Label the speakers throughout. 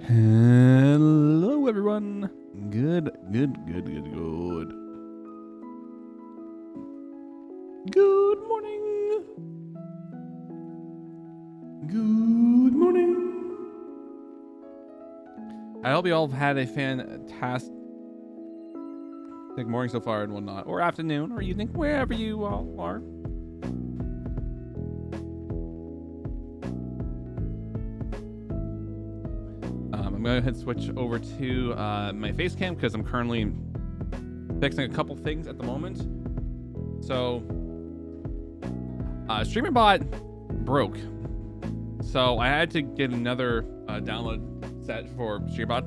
Speaker 1: Hello, everyone. Good. Good morning. Good morning. I hope you all have had a fantastic morning so far and whatnot, or afternoon, or evening, wherever you all are. I'm gonna hit switch over to my face cam because I'm currently fixing a couple things at the moment. So streamer bot broke, so I had to get another download set for streamer bot.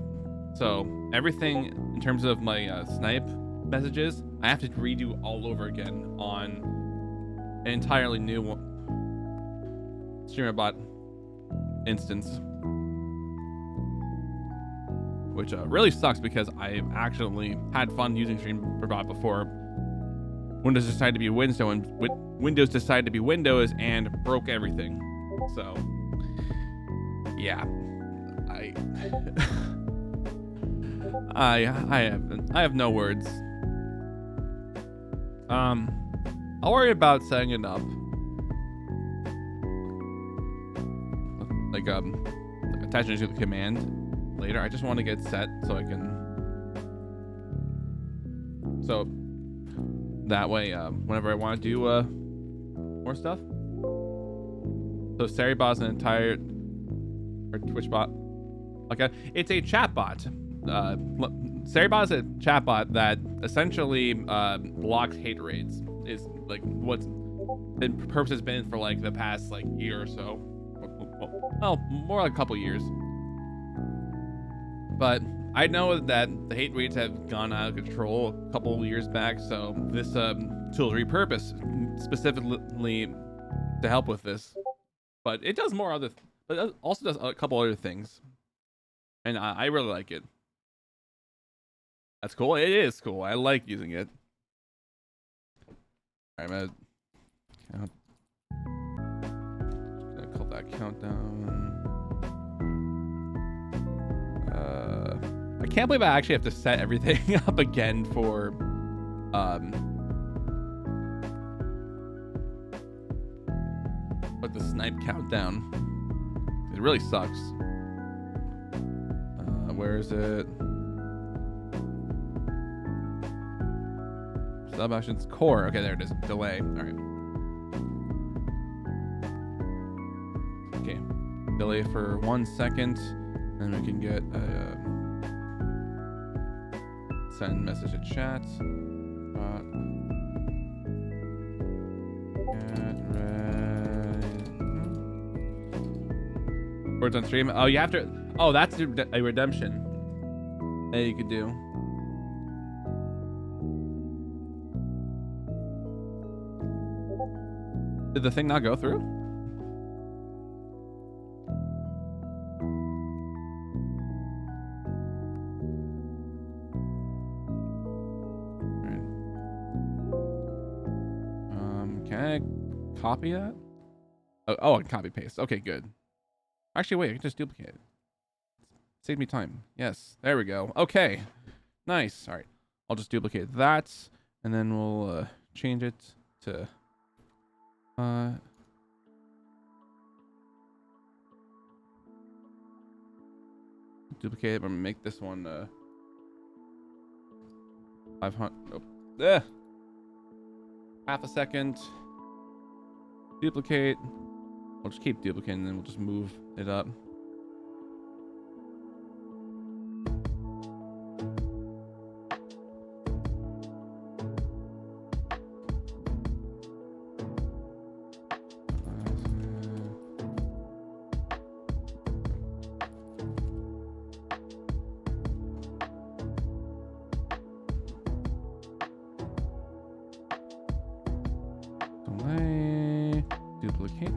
Speaker 1: So everything in terms of my snipe messages, I have to redo all over again on an entirely new streamer bot instance, which really sucks because I've actually had fun using StreamBot before Windows decided to be Windows decided to be Windows and broke everything. So yeah, I have no words. I'll worry about setting it up like attaching it to the command later. I just want to get set so I can, so that way whenever I want to do more stuff. So Saribot's an entire or Twitch bot. Okay, it's a chat bot. Saribot is a chat bot that essentially blocks hate raids. Is like what's the purpose has been for like the past like year or so. Well, more like a couple years. But I know that the hate rates have gone out of control a couple of years back, so this tool is repurposed specifically to help with this. But it does more other, but it also does a couple other things, and I really like it. That's cool. It is cool. I like using it. I'm gonna call that countdown. I can't believe I actually have to set everything up again for the snipe countdown. It really sucks. Where is it? Sub actions core. Okay, there it is. Delay. All right. Okay. Delay for 1 second, and we can get a send message to chat. Words on stream. Oh, you have to. Oh, that's a redemption that you could do. Did the thing not go through? Can I copy that? Oh, I can copy paste. Okay, good. Actually, wait, I can just duplicate it. Save me time. Yes, there we go. Okay, nice. All right, I'll just duplicate that, and then we'll change it to duplicate it. I'm gonna make this one 500. Oh, half a second. Duplicate. I'll just keep duplicating, and then we'll just move it up. Delay. Duplicate.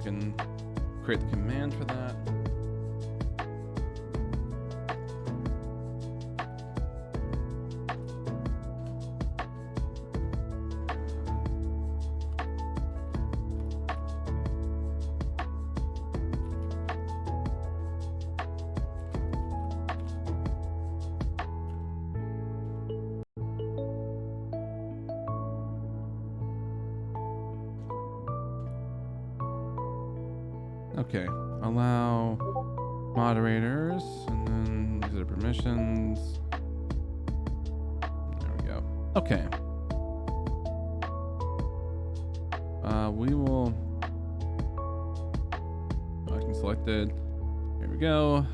Speaker 1: Can create the command for that. Okay, allow moderators, and then these are permissions. There we go. Okay. We will. I can select it. Here we go.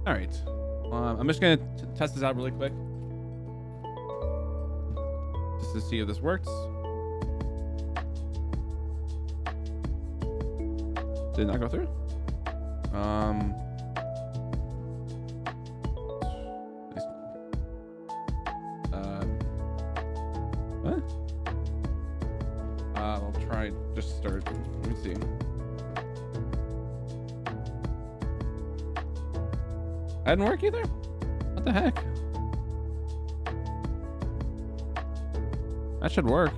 Speaker 1: All right. I'm just gonna test this out really quick, just to see if this works. Did not go through. What? I'll try. Just start. Let me see. That didn't work either. What the heck? That should work.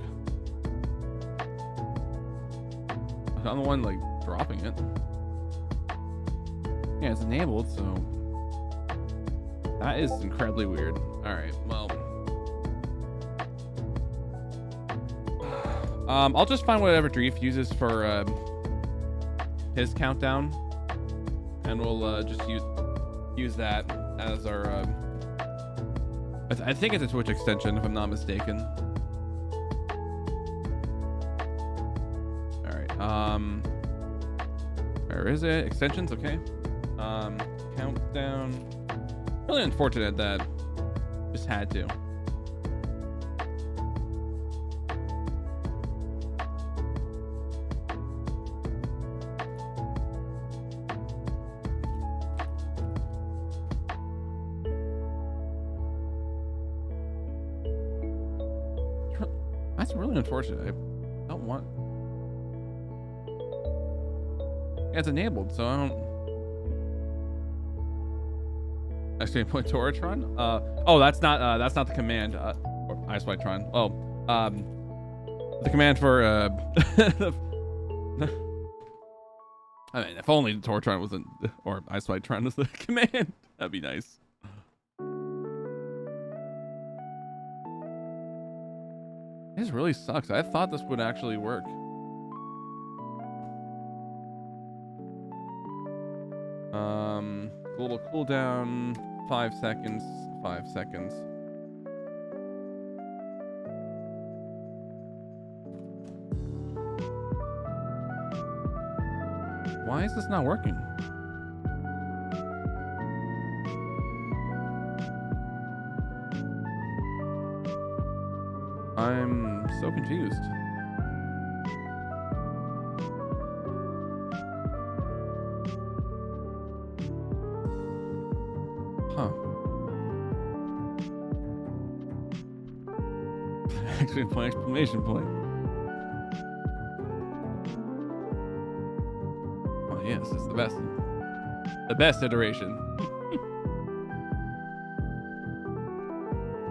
Speaker 1: I'm the one like dropping it. Yeah, it's enabled, so that is incredibly weird. All right, well, I'll just find whatever Dreef uses for his countdown, and we'll just use that as our. I think it's a Twitch extension, if I'm not mistaken. All right. Where is it? Extensions, okay. Countdown. Really unfortunate that just had to. That's really unfortunate. I don't want. Yeah, it's enabled, so I don't. Actually, point Toratron. Oh, that's not the command. Or iSwitron. Oh, the command for I mean, if only Toratron wasn't, or iSwitron was the command. That'd be nice. This really sucks. I thought this would actually work. Global cooldown, 5 seconds, 5 seconds. Why is this not working? I'm so confused. Huh. Exclamation point. Oh yes, it's the best. The best iteration.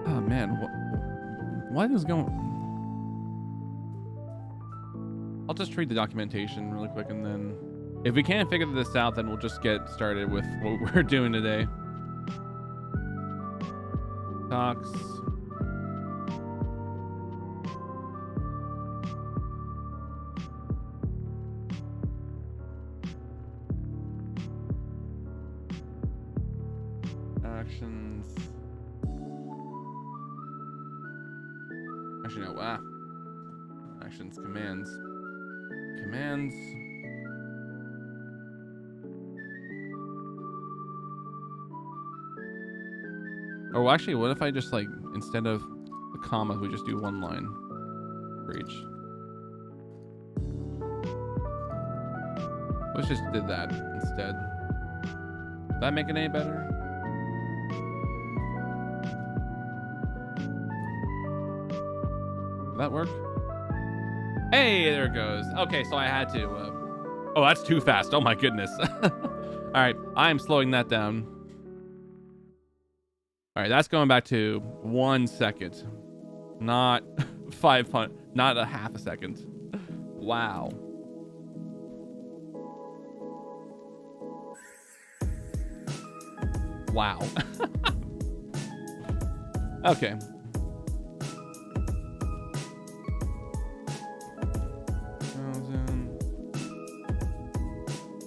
Speaker 1: Oh man, what is going? I'll just read the documentation really quick, and then if we can't figure this out, then we'll just get started with what we're doing today. Docs. Actions. Actually, no. Actions, commands. Commands. Oh, actually, what if I just like, instead of the commas, we just do one line for each? Let's just did that instead. Does that make it any better? Did that work? Hey, there it goes. Okay, so I had to. Oh, that's too fast. Oh my goodness. All right, I'm slowing that down. All right, that's going back to 1 second, not 500, not a half a second. Wow. Wow. Okay.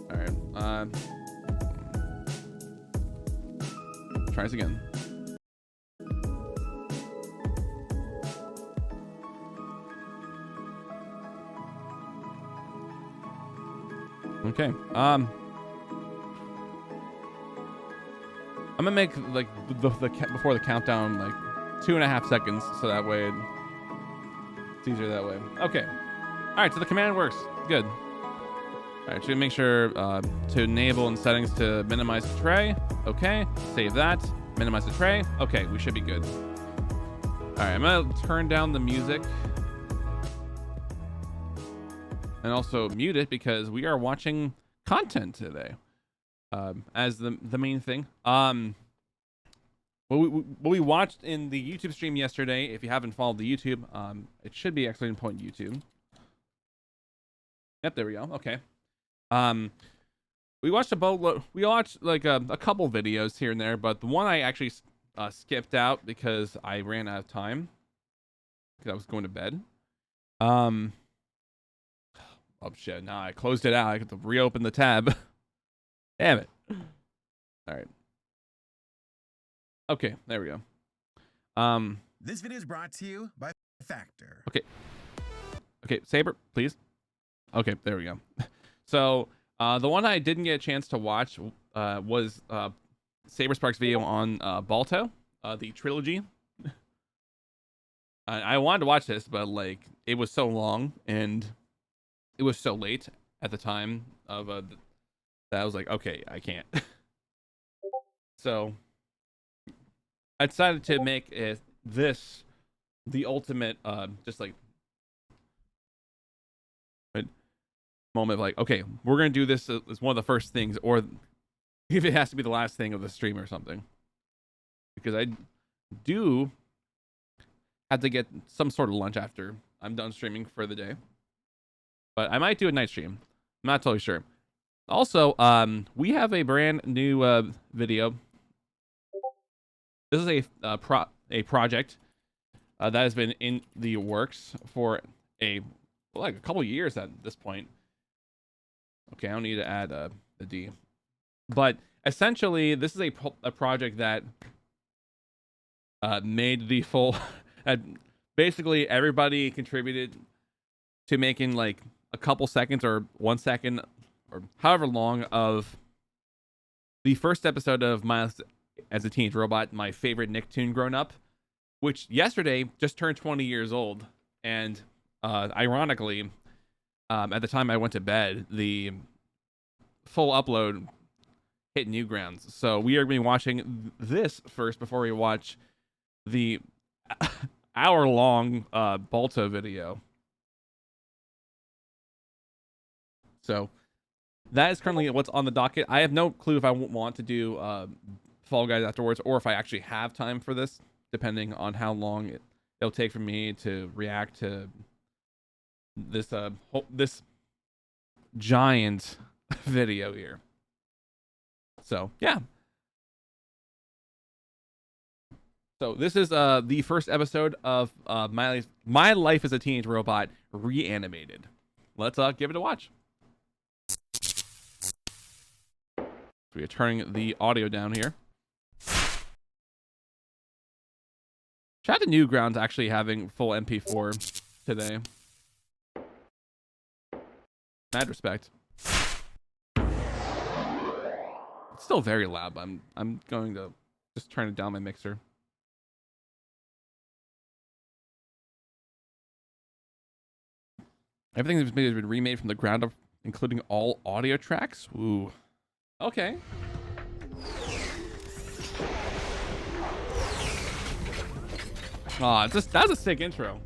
Speaker 1: All right. Try this again. Okay. I'm gonna make like the before the countdown like 2.5 seconds, so that way it's easier that way. Okay. All right. So the command works. Good. All right. Should we make sure to enable in settings to minimize the tray? Okay. Save that. Minimize the tray. Okay. We should be good. All right. I'm gonna turn down the music. And also mute it because we are watching content today as the main thing. What we watched in the YouTube stream yesterday, if you haven't followed the YouTube, it should be exclamation point YouTube. Yep, there we go. Okay. We watched like a couple videos here and there, but the one I actually skipped out because I ran out of time because I was going to bed. Oh shit, now I closed it out. I have to reopen the tab. Damn it. All right. Okay, there we go.
Speaker 2: This video is brought to you by Factor.
Speaker 1: Okay. Okay, Saber, please. Okay, there we go. So, the one I didn't get a chance to watch was Saber Spark's video on Balto, the trilogy. I wanted to watch this, but like it was so long and it was so late at the time of that I was like, okay, I can't. So I decided to make this the ultimate, just like moment of like, okay, we're gonna do this as one of the first things, or if it has to be the last thing of the stream or something, because I do have to get some sort of lunch after I'm done streaming for the day. But I might do a night stream. I'm not totally sure. Also, we have a brand new video. This is a project that has been in the works for a couple years at this point. Okay, I don't need to add a D. But essentially, this is a project that made the full... basically, everybody contributed to making like a couple seconds or 1 second or however long of the first episode of Miles as a Teenage Robot, my favorite Nicktoon grown up, which yesterday just turned 20 years old. And ironically, at the time I went to bed, the full upload hit Newgrounds. So we are going to be watching this first before we watch the hour-long Balto video. So that is currently what's on the docket. I have no clue if I want to do Fall Guys afterwards, or if I actually have time for this, depending on how long it'll take for me to react to this this giant video here. So yeah. So this is the first episode of My Life as a Teenage Robot Reanimated. Let's give it a watch. We are turning the audio down here. Shout out to Newgrounds actually having full MP4 today. Mad respect. It's still very loud, but I'm going to just turn it down my mixer. Everything that's been remade from the ground up, including all audio tracks. Ooh. Okay. Aw, that's a sick intro.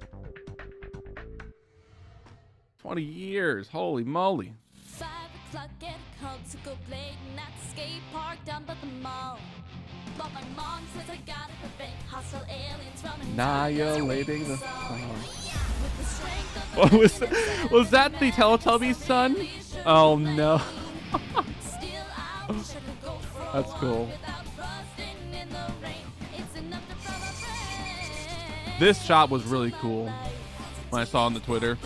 Speaker 1: 20 years. Holy moly.
Speaker 3: 5 o'clock at home to go play at the skate park down by the mall. But my mom says I gotta prevent hostile aliens from
Speaker 1: Annihilating the sun. What was that the Teletubbies son? Oh no. That's cool. This shot was really cool when I saw on the Twitter.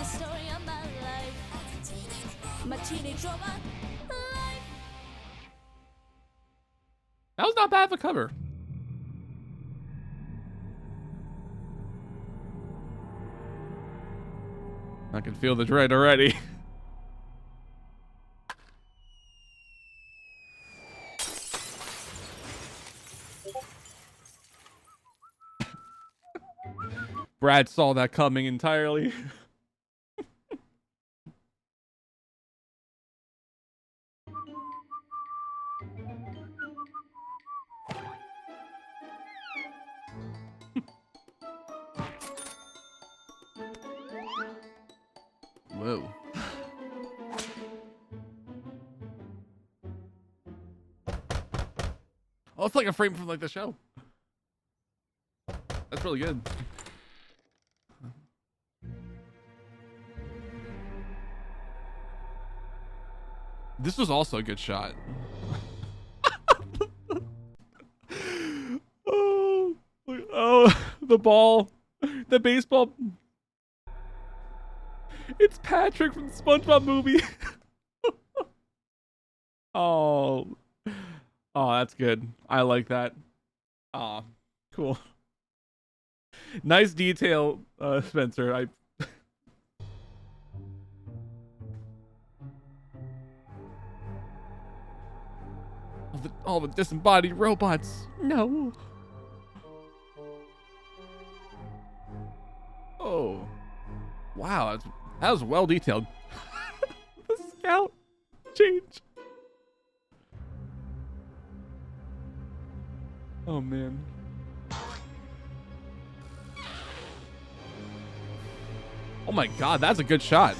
Speaker 1: That was not bad of a cover. I can feel the dread already. Brad saw that coming entirely. Whoa. Oh, it's like a frame from like the show. That's really good. This was also a good shot. Oh, the ball, the baseball. It's Patrick from the SpongeBob movie. Oh, that's good. I like that. Aw, cool. Nice detail, Spencer. All the disembodied robots. No. Oh. Wow, that was well detailed. The scout change. Oh man. Oh my god, that's a good shot.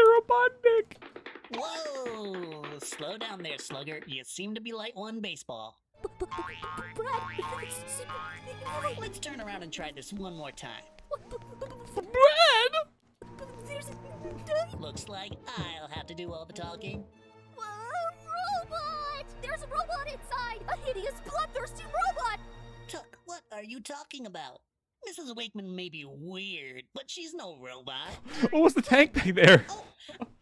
Speaker 1: Robotnik.
Speaker 4: Whoa! Slow down there, Slugger. You seem to be light one baseball.
Speaker 3: Brad,
Speaker 4: Let's turn around and try this one more time.
Speaker 1: Brad!
Speaker 4: Looks like I'll have to do all the talking.
Speaker 3: Robot! There's a robot inside! A hideous, bloodthirsty robot!
Speaker 4: Tuck, what are you talking about? Mrs. Wakeman may be weird, but she's no robot.
Speaker 1: What was the tank back there?
Speaker 4: Oh,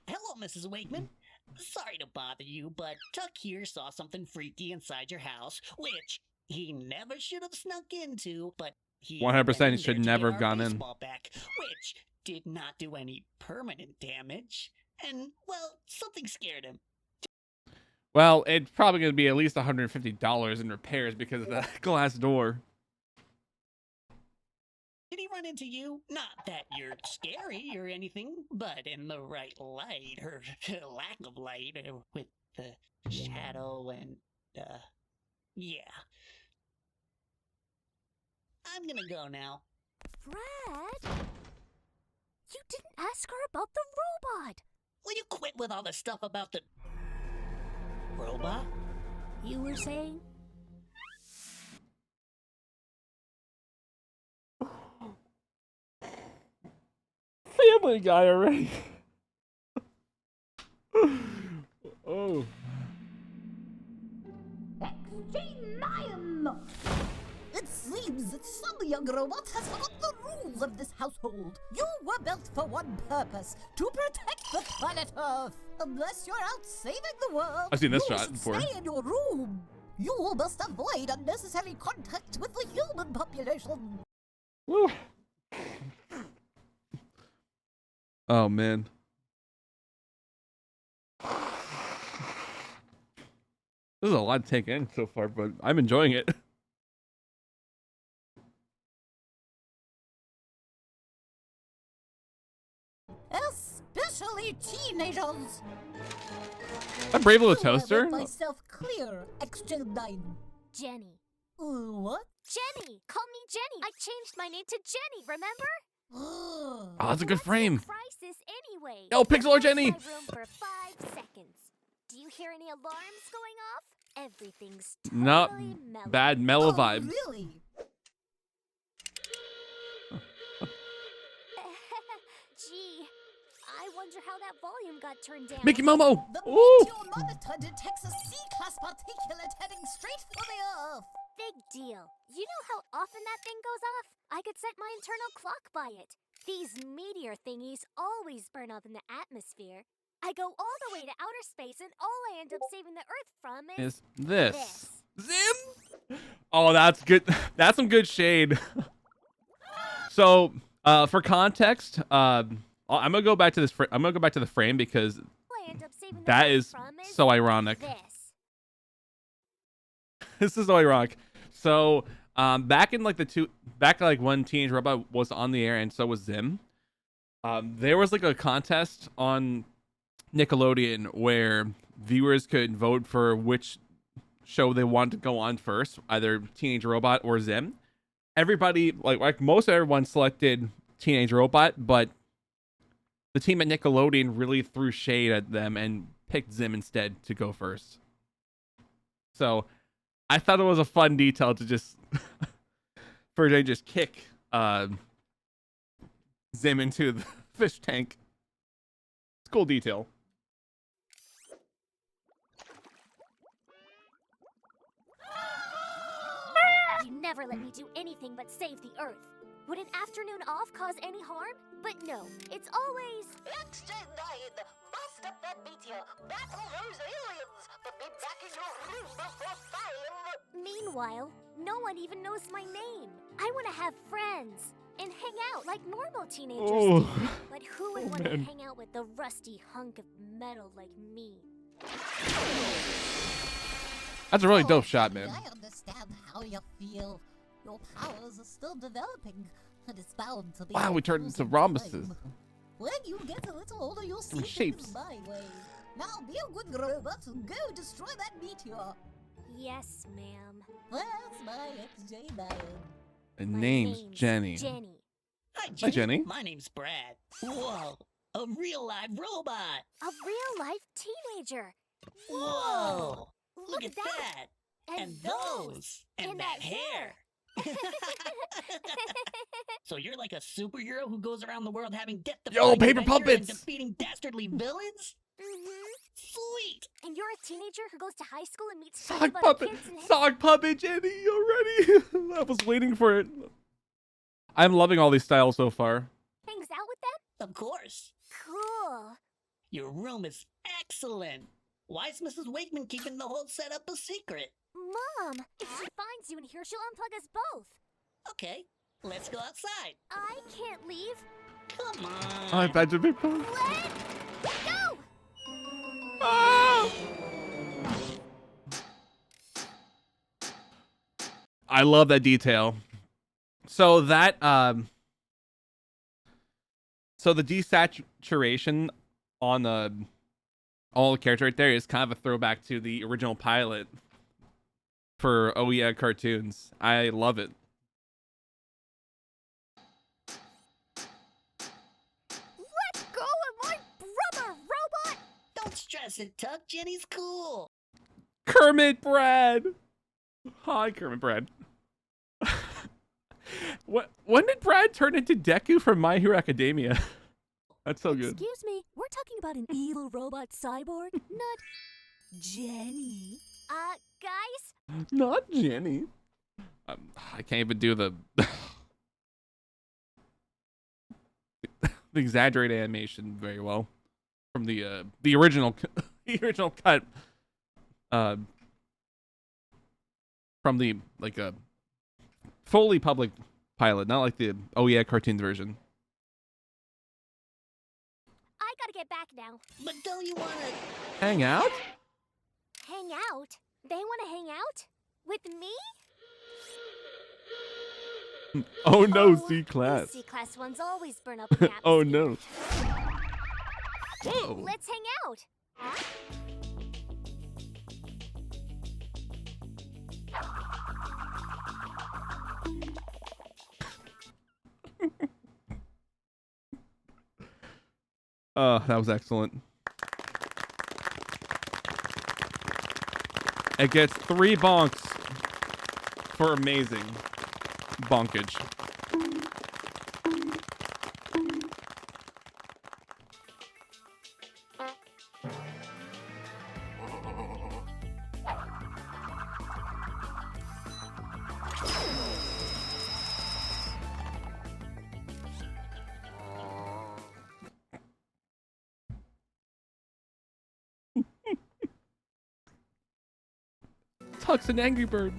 Speaker 4: hello, Mrs. Wakeman. Sorry to bother you, but Tuck here saw something freaky inside your house, which he never should have snuck into, but he
Speaker 1: 100%
Speaker 4: went in
Speaker 1: should
Speaker 4: there to
Speaker 1: never
Speaker 4: get
Speaker 1: have gone
Speaker 4: our
Speaker 1: in.
Speaker 4: baseball back, which did not do any permanent damage. And, well, something scared him.
Speaker 1: Well, it's probably going to be at least $150 in repairs because of the glass door.
Speaker 4: Did he run into you? Not that you're scary or anything, but in the right light, or lack of light, with the shadow and, yeah. I'm gonna go now.
Speaker 3: Brad? You didn't ask her about the robot!
Speaker 4: Will you quit with all the stuff about the robot?
Speaker 3: You were saying?
Speaker 1: Family Guy already. Oh.
Speaker 5: It seems that some young robot has forgotten the rules of this household. You were built for one purpose, to protect the planet Earth. Unless you're out saving the world,
Speaker 1: I've seen this
Speaker 5: you
Speaker 1: shot
Speaker 5: should
Speaker 1: before.
Speaker 5: stay in your room. You must avoid unnecessary contact with the human population.
Speaker 1: Woo. Oh, man. This is a lot to take in so far, but I'm enjoying it.
Speaker 5: Especially teenagers.
Speaker 1: A brave little
Speaker 5: I
Speaker 1: toaster?
Speaker 5: make myself clear, XJ9.
Speaker 3: Jenny.
Speaker 5: What?
Speaker 3: Jenny! Call me Jenny! I changed my name to Jenny, remember?
Speaker 1: Oh, that's a good
Speaker 3: What's
Speaker 1: frame.
Speaker 3: the crisis anyway?
Speaker 1: Yo, Pixel or
Speaker 3: Leave
Speaker 1: Jenny?
Speaker 3: my room for 5 seconds. Do you hear any alarms going off? Everything's totally
Speaker 1: Not
Speaker 3: mellow.
Speaker 1: bad mellow
Speaker 5: Oh,
Speaker 1: vibe.
Speaker 5: really?
Speaker 3: Gee, I wonder how that volume got turned down.
Speaker 1: Mickey Momo!
Speaker 5: The
Speaker 1: Ooh!
Speaker 5: meteor monitor detects a C-class particulate heading straight for the Earth.
Speaker 3: Big deal. You know how often that thing goes off? I could set my internal clock by it. These meteor thingies always burn up in the atmosphere. I go all the way to outer space, and all I end up saving the Earth from
Speaker 1: Is this. Zim? Oh, that's good. That's some good shade. So, for context, I'm gonna go back to this. I'm gonna go back to the frame because
Speaker 3: all I end up saving the
Speaker 1: that
Speaker 3: Earth
Speaker 1: is
Speaker 3: from
Speaker 1: so ironic.
Speaker 3: This.
Speaker 1: This is so ironic. So, back when Teenage Robot was on the air, and so was Zim. There was like a contest on Nickelodeon where viewers could vote for which show they wanted to go on first, either Teenage Robot or Zim. Everybody, like most everyone, selected Teenage Robot, but the team at Nickelodeon really threw shade at them and picked Zim instead to go first. So I thought it was a fun detail to just for they just kick Zim into the fish tank. It's a cool detail.
Speaker 3: You never let me do anything but save the Earth. Would an afternoon off cause any harm? But no, it's always...
Speaker 5: XJ9, bust up that meteor, battle those aliens, but be back in your room before 5.
Speaker 3: Meanwhile, no one even knows my name. I want to have friends and hang out like normal teenagers do. But who would want to
Speaker 1: man.
Speaker 3: hang out with a rusty hunk of metal like me?
Speaker 1: That's a really dope shot, man.
Speaker 5: I understand how you feel. Your powers are still developing, and it's bound to be.
Speaker 1: Wow,
Speaker 5: a
Speaker 1: we turned into
Speaker 5: confusing
Speaker 1: rhombuses.
Speaker 5: time. When you get a little older, you'll see
Speaker 1: Some
Speaker 5: things
Speaker 1: shapes.
Speaker 5: my way. Now be a good robot and go destroy that meteor.
Speaker 3: Yes, ma'am.
Speaker 5: That's my XJ9.
Speaker 1: The
Speaker 3: My
Speaker 1: name's Jenny.
Speaker 3: Jenny.
Speaker 4: Hi,
Speaker 1: Hi, Jenny.
Speaker 4: My name's Brad. Whoa. A real live robot.
Speaker 3: A real-life teenager.
Speaker 4: Whoa! Look at
Speaker 3: that.
Speaker 4: that. And those. And that hair. So you're like a superhero who goes around the world having
Speaker 1: Yo,
Speaker 4: death-defying
Speaker 1: paper
Speaker 4: adventures and
Speaker 1: puppets!
Speaker 4: defeating dastardly villains?
Speaker 3: Mm-hmm.
Speaker 4: Sweet!
Speaker 3: And you're a teenager who goes to high school and meets
Speaker 1: Sock
Speaker 3: tons of other
Speaker 1: puppet!
Speaker 3: kids and
Speaker 1: Sock puppet, Jenny, already! I was waiting for it. I'm loving all these styles so far.
Speaker 3: hangs out with them?
Speaker 4: Of course.
Speaker 3: Cool.
Speaker 4: Your room is excellent. Why is Mrs. Wakeman keeping the whole setup a secret?
Speaker 3: Mom, if she finds you in here, she'll unplug us both.
Speaker 4: Okay, let's go outside.
Speaker 3: I can't leave.
Speaker 4: Come on.
Speaker 1: I bet you big fun.
Speaker 3: Let's go!
Speaker 1: Ah! I love that detail. So that so the desaturation on all the character right there is kind of a throwback to the original pilot for Oh Yeah cartoons. I love it.
Speaker 3: Let go of my brother, robot!
Speaker 4: Don't stress it, Tuck. Jenny's cool.
Speaker 1: Kermit Brad. Hi, Kermit Brad. When did Brad turn into Deku from My Hero Academia? That's so good.
Speaker 3: Excuse me, we're talking about an evil robot cyborg, not Jenny. Guys?
Speaker 1: Not Jenny. I can't even do the the exaggerated animation very well from the original the original cut from the like a fully public pilot, not like the Oh Yeah cartoons version.
Speaker 3: I gotta get back now.
Speaker 4: But don't you want to...
Speaker 1: Hang out?
Speaker 3: Hang out? They wanna hang out? With me?
Speaker 1: Oh no,
Speaker 3: Oh,
Speaker 1: C-Class.
Speaker 3: these C-Class ones always burn up in the atmosphere.
Speaker 1: Oh no. Whoa.
Speaker 3: Let's hang out.
Speaker 1: That was excellent. It gets 3 bonks for amazing bonkage. Tuck's an Angry Bird.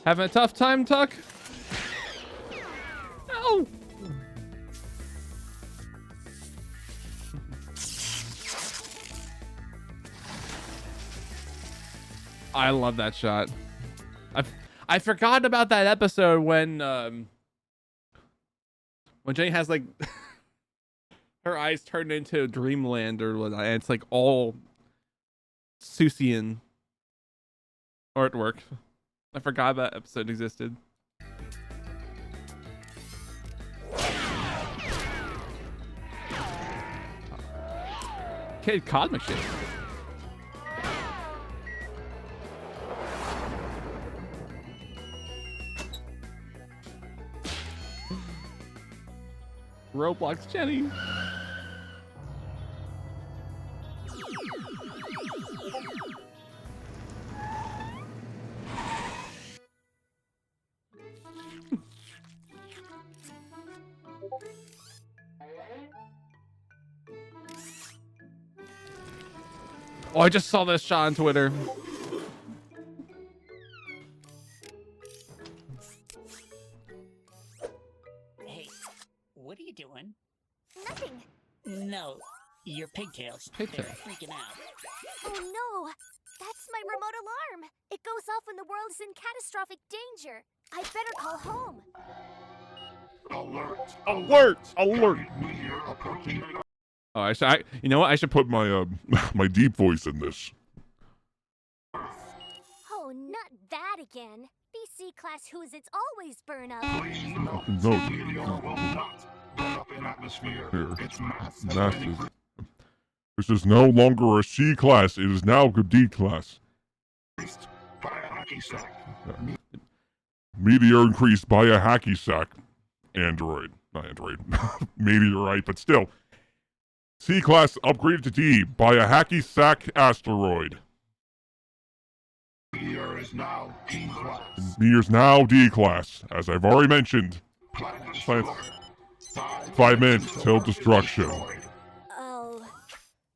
Speaker 1: Having a tough time, Tuck? No. I love that shot. I forgot about that episode when Jenny has like her eyes turned into dreamland or whatnot, and it's like all Seussian artwork. I forgot that episode existed. Kid Cosmic shit. Roblox Jenny. Oh, I just saw this shot on Twitter.
Speaker 4: Hey, what are you doing?
Speaker 3: Nothing.
Speaker 4: No, your pigtails.
Speaker 1: Pigtails.
Speaker 4: They're freaking out.
Speaker 3: Oh no! That's my remote alarm. It goes off when the world is in catastrophic danger. I better call home.
Speaker 6: Alert!
Speaker 1: Alert! Alert!
Speaker 6: Oh, you know what? I should put my my deep voice in this.
Speaker 3: Oh, not that again. These C-class Who's-Its always burn up.
Speaker 7: No, meteor will not burn up in atmosphere. It's massive. This is no longer a C class. It is now a D class. Increased by a hacky sack. Meteor increased by a hacky sack. Android. Not android. Meteorite, but still. C class upgraded to D by a hacky sack asteroid. Meteor is now D class. Meteor's now D class, as I've already mentioned. Planets. 5 minutes till destruction.
Speaker 3: Oh.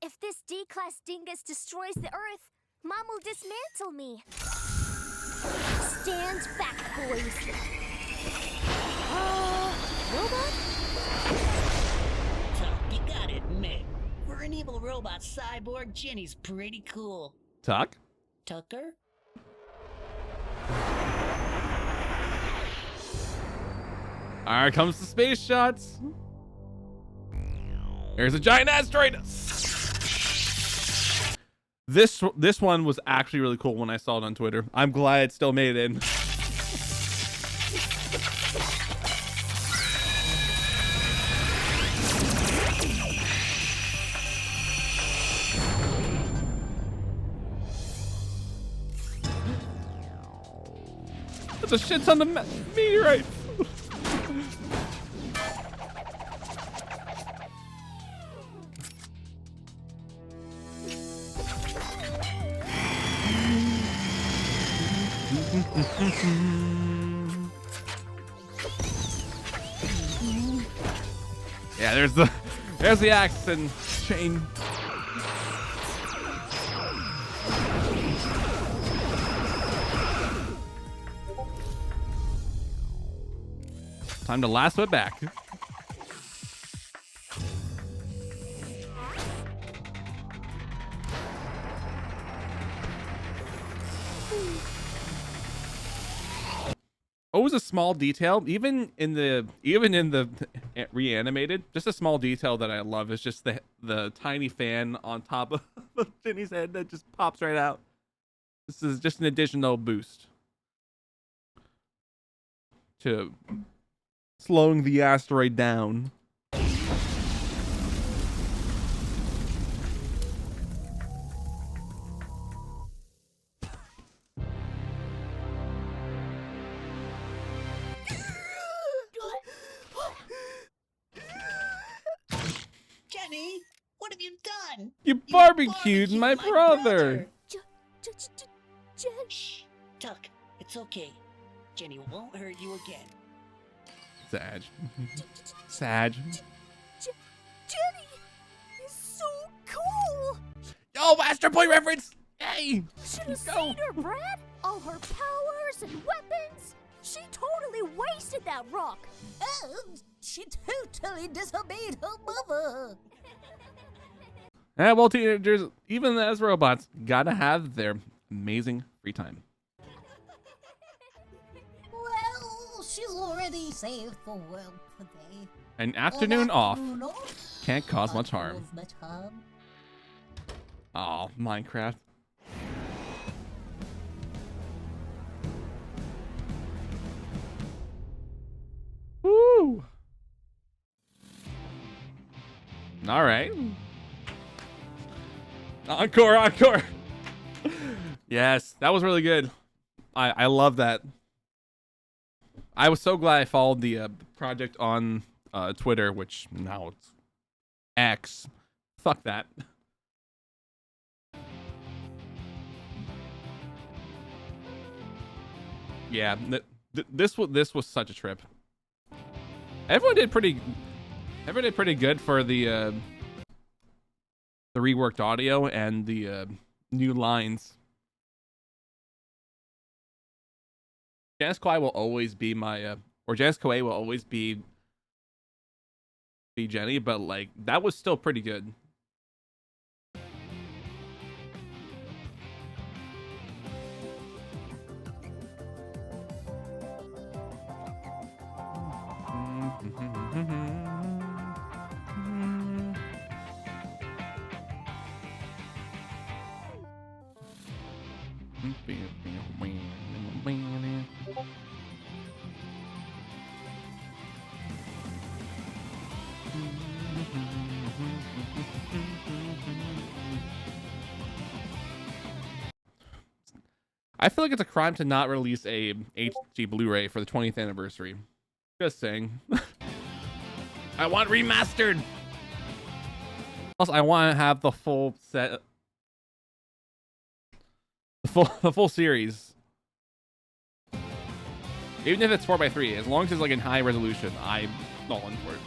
Speaker 3: If this D-class dingus destroys the Earth, Mom will dismantle me. Stand back, boys. Robot?
Speaker 4: Tuck, you gotta admit, for an evil robot cyborg, Jenny's pretty cool.
Speaker 1: Tuck?
Speaker 4: Tucker?
Speaker 1: Alright, comes the space shots. There's a giant asteroid. This one was actually really cool when I saw it on Twitter. I'm glad it still made it in. There's a shit ton of meteorites. Yeah, there's the axe and chain. Time to lasso it back. Always a small detail, even in the reanimated, just a small detail that I love is just the tiny fan on top of Jenny's head that just pops right out. This is just an additional boost to slowing the asteroid down.
Speaker 4: Jenny, what have you done?
Speaker 1: You barbecued my brother.
Speaker 3: Jen.
Speaker 4: Shh, Tuck, it's okay. Jenny won't hurt you again.
Speaker 1: Sag. Sag.
Speaker 3: Jenny is so cool.
Speaker 1: Yo, Astro Boy reference. Hey.
Speaker 3: Should have
Speaker 1: Go.
Speaker 3: seen her, Brad. All her powers and weapons. She totally wasted that rock.
Speaker 5: She totally disobeyed her mother.
Speaker 1: Yeah, well, teenagers, even as robots, gotta have their amazing free time.
Speaker 5: Well, she's already saved for work today.
Speaker 1: An afternoon off
Speaker 5: Afternoon off
Speaker 1: can't cause much
Speaker 5: can't
Speaker 1: harm.
Speaker 5: cause much harm.
Speaker 1: Oh, Minecraft. Woo! All right. Encore, encore. Yes, that was really good. I love that. I was so glad I followed the project on Twitter, which now it's X. Fuck that. Yeah, this was such a trip. Everyone did pretty good for the reworked audio and the new lines. Janice Kawai will always be my or Janice Kawai will always be Jenny, but like that was still pretty good. I feel like it's a crime to not release a HD Blu-ray for the 20th anniversary. Just saying. I want remastered. Plus, I want to have the full set, the full series. Even if it's 4:3, as long as it's like in high resolution, I'm all in for it.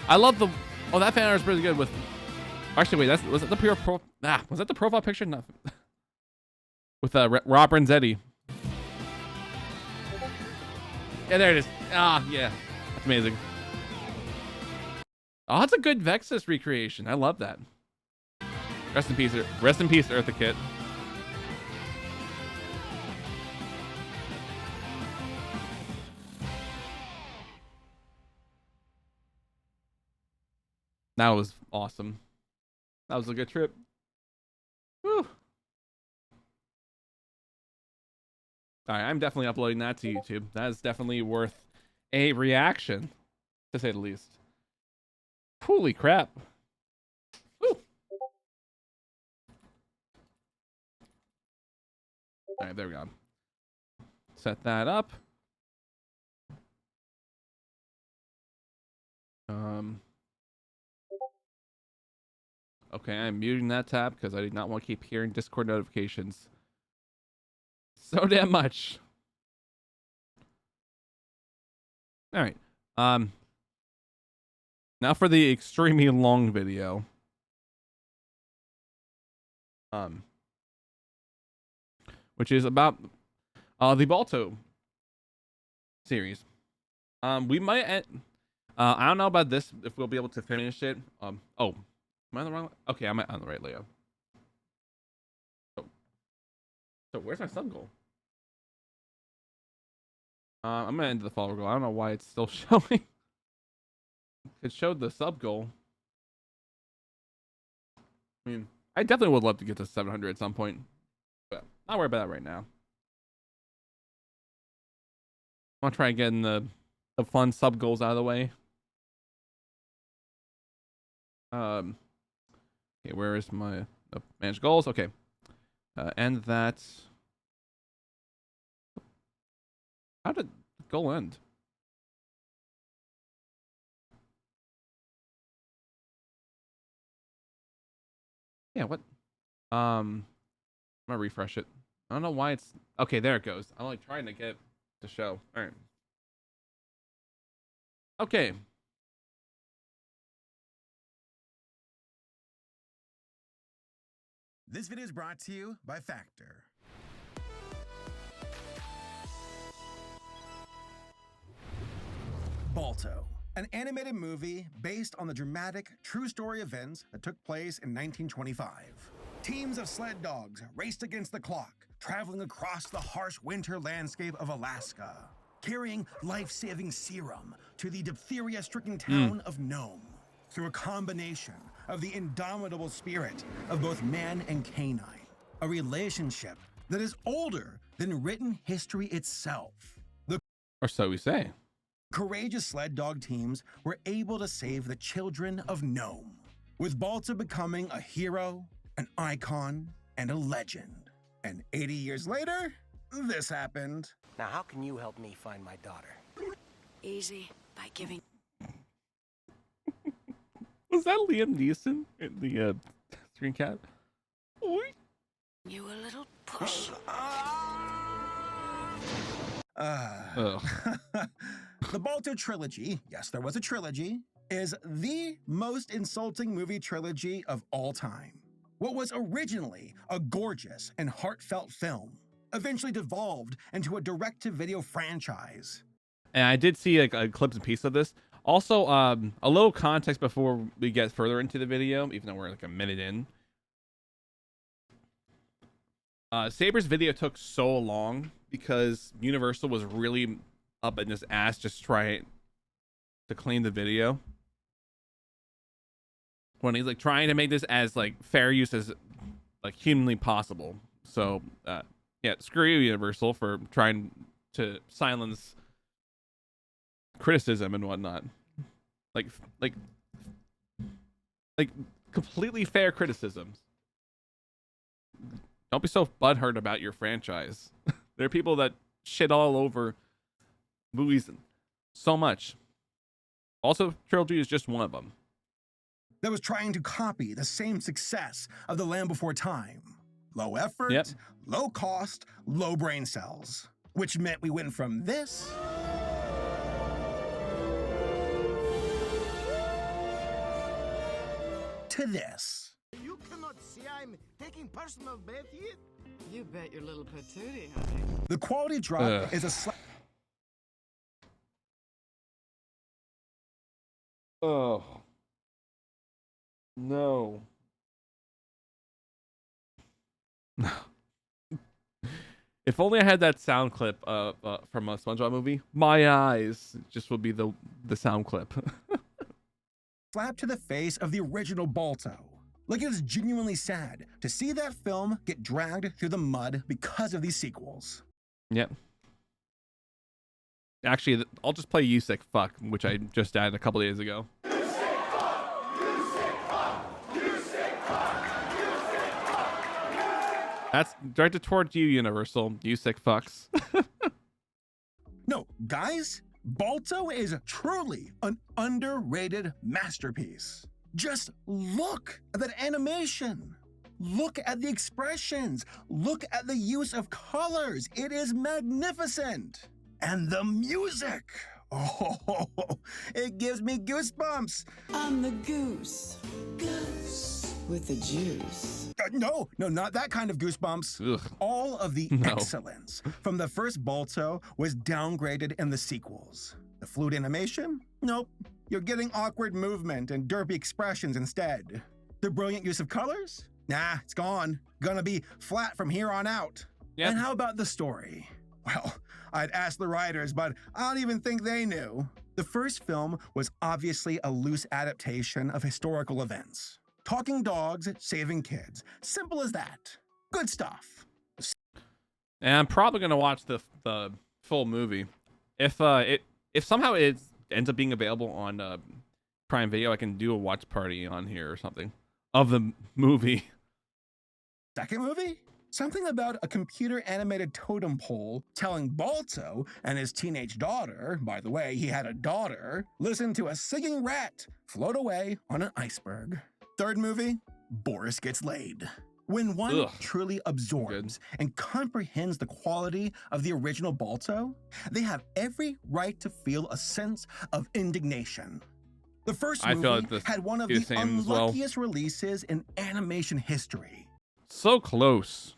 Speaker 1: I love the. Oh, that fan art is really good. With actually, wait, was that the was that the profile picture? No. With Rob Renzetti. Yeah, there it is. Ah, yeah, that's amazing. Oh, that's a good Vexus recreation. I love that. Rest in peace, Eartha Kitt. That was awesome. That was a good trip. Woo. All right, I'm definitely uploading that to YouTube. That is definitely worth a reaction, to say the least. Holy crap. Woo. All right, there we go. Set that up. Okay, I'm muting that tab because I did not want to keep hearing Discord notifications so damn much. All right. Now for the extremely long video. Which is about the Balto series. We might I don't know about this, if we'll be able to finish it. Oh, am I on the wrong? Okay, I'm on the right layout. So where's my sub goal? I'm gonna enter the follower goal. I don't know why it's still showing. It showed the sub goal. I mean, I definitely would love to get to 700 at some point, but not worry about that right now. I want to try getting the fun sub goals out of the way. Okay, where is my manage goals? Okay, end that. How did the goal end? Yeah, what? I'm gonna refresh it. I don't know why it's okay. There it goes. I'm like trying to get it to show. All right. Okay.
Speaker 2: This video is brought to you by Factor. Balto, an animated movie based on the dramatic, true story events that took place in 1925. Teams of sled dogs raced against the clock, traveling across the harsh winter landscape of Alaska, carrying life-saving serum to the diphtheria-stricken town of Nome. Through a combination of the indomitable spirit of both man and canine, a relationship that is older than written history itself.
Speaker 1: Or so we say.
Speaker 2: Courageous sled dog teams were able to save the children of Nome, with Balto becoming a hero, an icon, and a legend. And 80 years later, this happened.
Speaker 8: Now, how can you help me find my daughter?
Speaker 9: Easy, by giving...
Speaker 1: Was that Liam Neeson in the screen cap?
Speaker 9: you a little push.
Speaker 2: The Balto trilogy, yes, there was a trilogy, is the most insulting movie trilogy of all time. What was originally a gorgeous and heartfelt film eventually devolved into a direct-to-video franchise.
Speaker 1: And I did see a clips and piece of this. Also, a little context before we get further into the video, even though we're like a minute in. Saber's video took so long because Universal was really up in his ass just trying to clean the video. When he's like trying to make this as like fair use as like humanly possible. So yeah, screw you, Universal, for trying to silence criticism and whatnot. Like completely fair criticisms. Don't be so butthurt about your franchise. There are people that shit all over movies so much. Also, trilogy is just one of them.
Speaker 2: That was trying to copy the same success of The Land Before Time. Low effort,
Speaker 1: Yep.
Speaker 2: low cost, low brain cells. Which meant we went from this to this.
Speaker 10: You cannot see I'm taking personal bath here.
Speaker 9: You bet your little patootie, honey.
Speaker 2: The quality drop is a slap.
Speaker 1: Oh. No. If only I had that sound clip from a SpongeBob movie. My eyes just would be the sound clip.
Speaker 2: Slap to the face of the original Balto. Like, it is genuinely sad to see that film get dragged through the mud because of these sequels.
Speaker 1: Yep. Actually, I'll just play You Sick Fuck, which I just added a couple days ago. That's directed towards you, Universal. You sick fucks.
Speaker 2: No, guys, Balto is truly an underrated masterpiece. Just look at that animation. Look at the expressions. Look at the use of colors. It is magnificent. And the music. Oh, it gives me goosebumps.
Speaker 9: I'm the goose. Goose. With the juice.
Speaker 2: No, not that kind of goosebumps.
Speaker 1: Ugh.
Speaker 2: All of the
Speaker 1: No.
Speaker 2: excellence from the first Balto was downgraded in the sequels. The flute animation? Nope. You're getting awkward movement and derpy expressions instead. The brilliant use of colors? Nah, it's gone. Gonna be flat from here on out.
Speaker 1: Yep.
Speaker 2: And how about the story? Well, I'd ask the writers, but I don't even think they knew. The first film was obviously a loose adaptation of historical events. Talking dogs, saving kids. Simple as that. Good stuff.
Speaker 1: And I'm probably gonna watch the full movie. If somehow it ends up being available on Prime Video, I can do a watch party on here or something of the movie.
Speaker 2: Second movie? Something about a computer-animated totem pole telling Balto and his teenage daughter, by the way, he had a daughter, listen to a singing rat float away on an iceberg. Third movie, Boris Gets Laid. When one truly absorbs and comprehends the quality of the original Balto, they have every right to feel a sense of indignation. The first movie had one of the unluckiest releases in animation history.
Speaker 1: So close.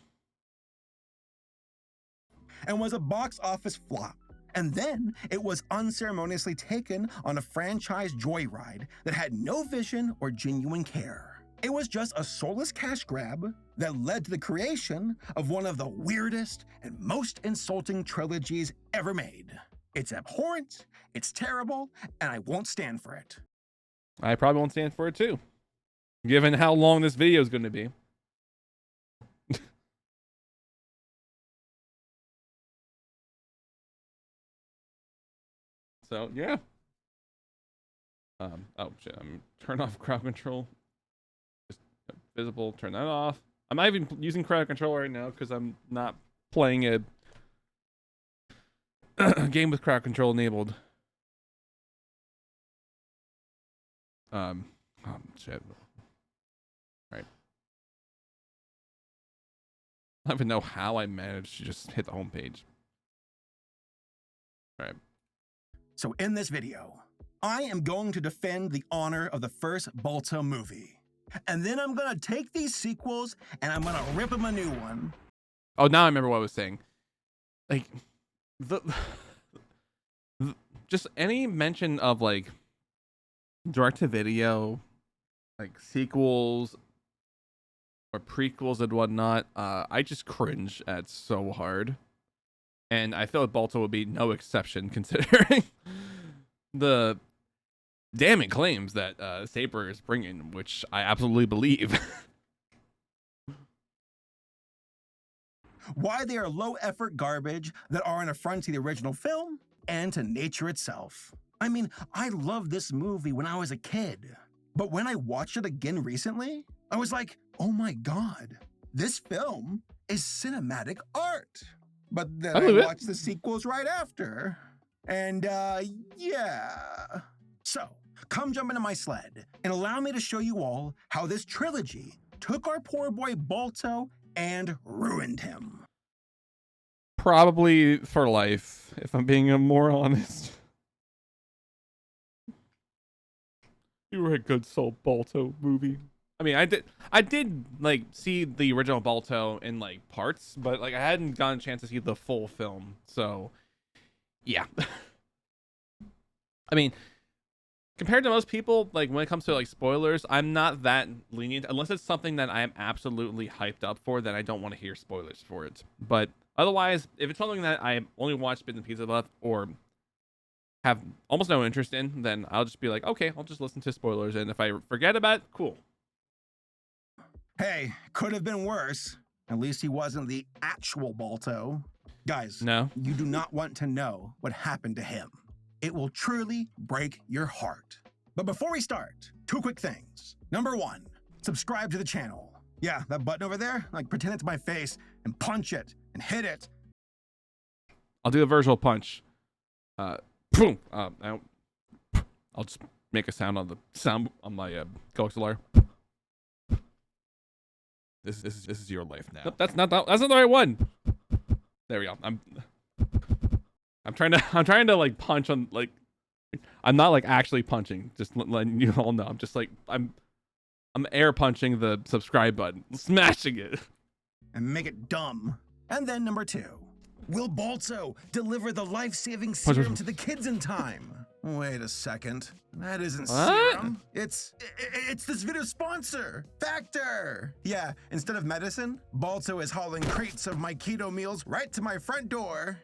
Speaker 2: And was a box office flop. And then it was unceremoniously taken on a franchise joyride that had no vision or genuine care. It was just a soulless cash grab that led to the creation of one of the weirdest and most insulting trilogies ever made. It's abhorrent, it's terrible, and I won't stand for it.
Speaker 1: I probably won't stand for it too, given how long this video is going to be. So yeah. Oh shit! I'm turn off crowd control. Just visible. Turn that off. I'm not even using crowd control right now because I'm not playing a game with crowd control enabled. Oh shit. Right. I don't even know how I managed to just hit the home page. All right.
Speaker 2: So in this video, I am going to defend the honor of the first Balto movie. And then I'm gonna take these sequels and I'm gonna rip them a new one.
Speaker 1: Oh, now I remember what I was saying. Like, just any mention of like direct-to-video, like sequels or prequels and whatnot, I just cringe at so hard. And I feel like Balto would be no exception considering the damning claims that Saber is bringing, which I absolutely believe.
Speaker 2: why they are low-effort garbage that are an affront to the original film and to nature itself. I mean, I loved this movie when I was a kid, but when I watched it again recently, I was like, oh my god, this film is cinematic art. But then I watched the sequels right after, and yeah. So, come jump into my sled and allow me to show you all how this trilogy took our poor boy Balto and ruined him.
Speaker 1: Probably for life, if I'm being more honest. You were a good soul Balto movie. I mean, I did like see the original Balto in like parts, but like I hadn't gotten a chance to see the full film. So, yeah. I mean, compared to most people, like when it comes to like spoilers, I'm not that lenient unless it's something that I am absolutely hyped up for. Then I don't want to hear spoilers for it. But otherwise, if it's something that I only watched bits and pieces of or have almost no interest in, then I'll just be like, okay, I'll just listen to spoilers, and if I forget about it, cool.
Speaker 2: Hey, could have been worse. At least he wasn't the actual Balto. Guys,
Speaker 1: no,
Speaker 2: you do not want to know what happened to him. It will truly break your heart. But before we start, 2 quick things. Number 1, subscribe to the channel. Yeah, that button over there, like pretend it's my face and punch it and hit it.
Speaker 1: I'll do a virtual punch. Boom. I'll just make a sound on the sound on my coaxial. This is your life now. Nope, that's not the right one. There we go. I'm trying to like punch on like I'm not like actually punching. Just letting you all know. I'm just like I'm air punching the subscribe button, smashing it,
Speaker 2: and make it dumb. And then number 2, will Balto deliver the life-saving serum to the kids in time? Wait a second. That isn't serum. It's this video's sponsor, Factor. Yeah, instead of medicine, Balto is hauling crates of my keto meals right to my front door.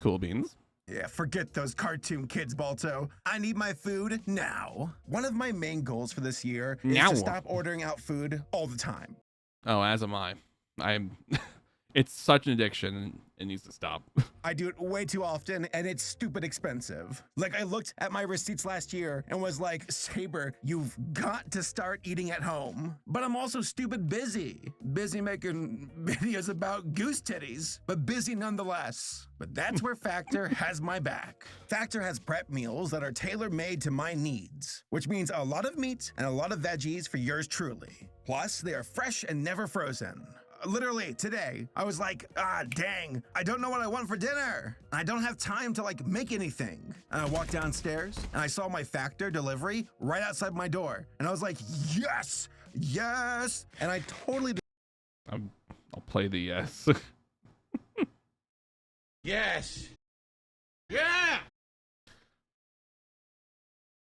Speaker 1: Cool beans.
Speaker 2: Yeah, forget those cartoon kids, Balto. I need my food now. One of my main goals for this year is to stop ordering out food all the time.
Speaker 1: Oh, as am I. It's such an addiction and it needs to stop.
Speaker 2: I do it way too often and it's stupid expensive. Like I looked at my receipts last year and was like, Saber, you've got to start eating at home. But I'm also stupid busy. Busy making videos about goose titties, but busy nonetheless. But that's where Factor has my back. Factor has prep meals that are tailor-made to my needs, which means a lot of meat and a lot of veggies for yours truly. Plus, they are fresh and never frozen. Literally today, I was like, dang, I don't know what I want for dinner. I don't have time to like make anything. And I walked downstairs and I saw my Factor delivery right outside my door. And I was like, yes, yes. And I totally
Speaker 1: I'll play the yes.
Speaker 10: Yes. Yeah.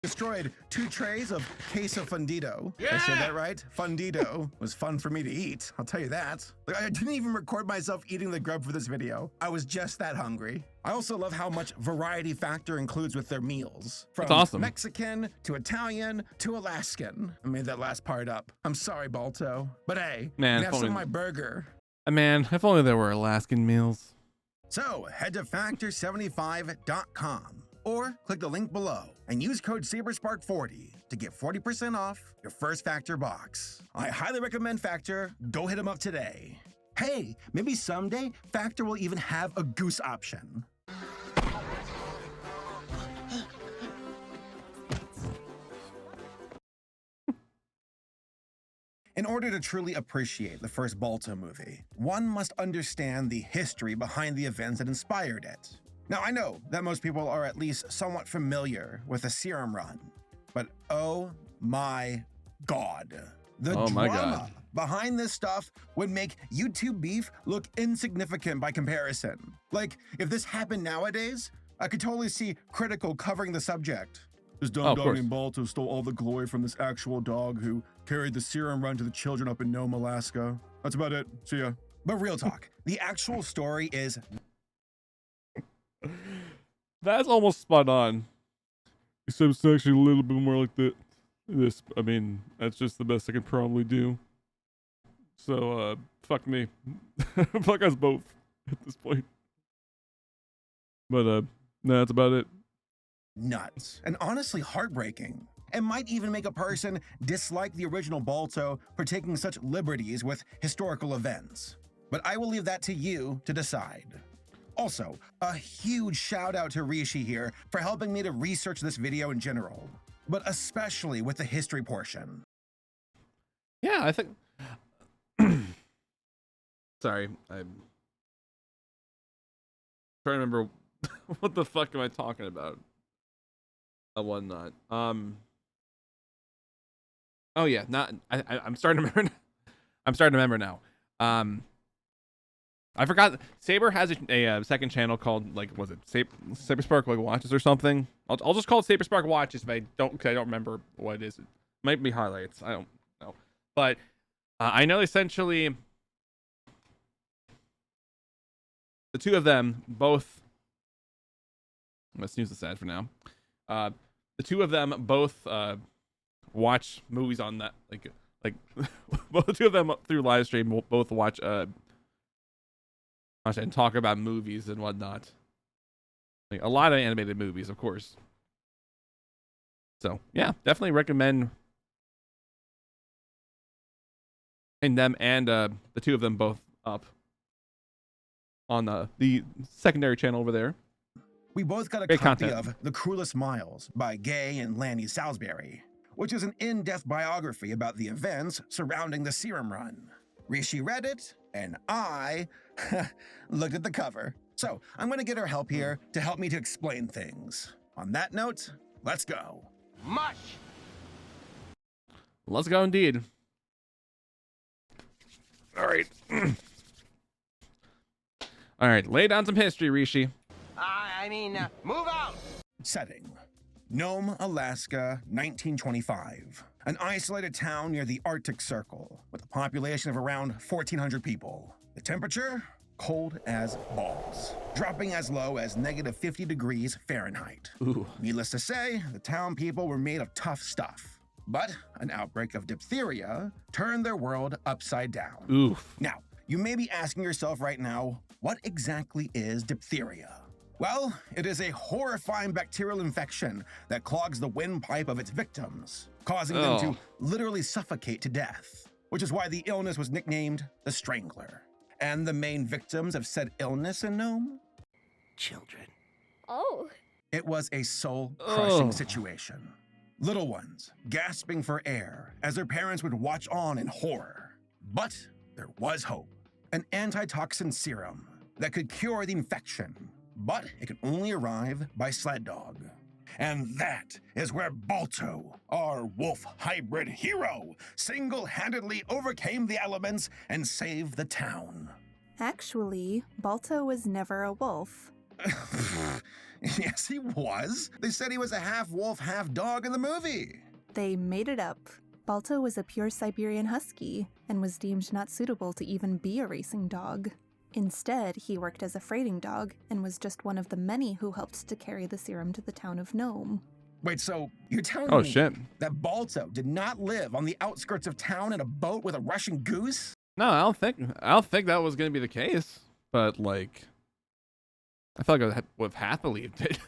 Speaker 2: destroyed 2 trays of queso fundido.
Speaker 10: Yeah!
Speaker 2: I said that right? Fundido was fun for me to eat, I'll tell you that. Like, I didn't even record myself eating the grub for this video. I was just that hungry. I also love how much variety Factor includes with their meals. From
Speaker 1: That's awesome.
Speaker 2: Mexican to Italian to Alaskan. I made that last part up. I'm sorry, Balto. But hey,
Speaker 1: Man,
Speaker 2: you have some of my burger.
Speaker 1: Man, if only there were Alaskan meals.
Speaker 2: So head to factor75.com or click the link below and use code SABERSPARK40 to get 40% off your first Factor box. I highly recommend Factor. Go hit them up today. Hey, maybe someday Factor will even have a goose option. In order to truly appreciate the first Balto movie, one must understand the history behind the events that inspired it. Now, I know that most people are at least somewhat familiar with the serum run, but oh my God. The drama behind this stuff would make YouTube beef look insignificant by comparison. Like, if this happened nowadays, I could totally see Critical covering the subject. This dumb dog named Balto stole all the glory from this actual dog who carried the serum run to the children up in Nome, Alaska. That's about it. See ya. But real talk, the actual story is...
Speaker 1: That's almost spot on. Except it's actually a little bit more like this. I mean, that's just the best I can probably do. So, fuck me. Fuck us both at this point. But, no, that's about it.
Speaker 2: Nuts and honestly heartbreaking, and might even make a person dislike the original Balto for taking such liberties with historical events. But I will leave that to you to decide. Also, a huge shout out to Rishi here for helping me to research this video in general, but especially with the history portion.
Speaker 1: Yeah, I think... Sorry, I'm trying to remember what the fuck am I talking about? Whatnot. Oh yeah, I'm starting to remember. I'm starting to remember now. I forgot. Saber has a second channel called, like, was it Saber Spark like Watches or something? I'll just call it Saber Spark Watches if I don't remember what it is. It might be highlights. I don't know, but I know essentially the two of them both. Let's use this ad for now. The two of them both watch movies on that, like both the two of them through live stream will both watch and talk about movies and whatnot. Like a lot of animated movies, of course. So yeah, definitely recommend them and the two of them both up on the secondary channel over there.
Speaker 2: We both got a
Speaker 1: Great
Speaker 2: copy
Speaker 1: content.
Speaker 2: of The Cruelest Miles by Gay and Lanny Salisbury, which is an in-depth biography about the events surrounding the Serum Run. Rishi read it, and I looked at the cover. So I'm going to get her help here to help me to explain things. On that note, let's go.
Speaker 10: Mush!
Speaker 1: Let's go indeed. All right. All right, lay down some history, Rishi.
Speaker 10: Move out!
Speaker 2: Setting: Nome, Alaska, 1925. An isolated town near the Arctic Circle, with a population of around 1,400 people. The temperature? Cold as balls, dropping as low as -50 degrees Fahrenheit.
Speaker 1: Ooh.
Speaker 2: Needless to say, the town people were made of tough stuff. But an outbreak of diphtheria turned their world upside down.
Speaker 1: Oof.
Speaker 2: Now, you may be asking yourself right now, what exactly is diphtheria? Well, it is a horrifying bacterial infection that clogs the windpipe of its victims, causing them to literally suffocate to death, which is why the illness was nicknamed the Strangler. And the main victims of said illness in Nome?
Speaker 8: Children.
Speaker 3: Oh.
Speaker 2: It was a soul-crushing situation. Little ones gasping for air as their parents would watch on in horror. But there was hope. An antitoxin serum that could cure the infection, but it could only arrive by sled dog. And that is where Balto, our wolf hybrid hero, single-handedly overcame the elements and saved the town.
Speaker 11: Actually, Balto was never a wolf.
Speaker 2: Yes, he was. They said he was a half wolf, half dog in the movie.
Speaker 11: They made it up. Balto was a pure Siberian husky and was deemed not suitable to even be a racing dog. Instead, he worked as a freighting dog and was just one of the many who helped to carry the serum to the town of Nome.
Speaker 2: Wait, so you're telling me
Speaker 1: Shit.
Speaker 2: that Balto did not live on the outskirts of town in a boat with a Russian goose?
Speaker 1: No, I don't think that was gonna be the case. But like, I felt like I would have half believed it.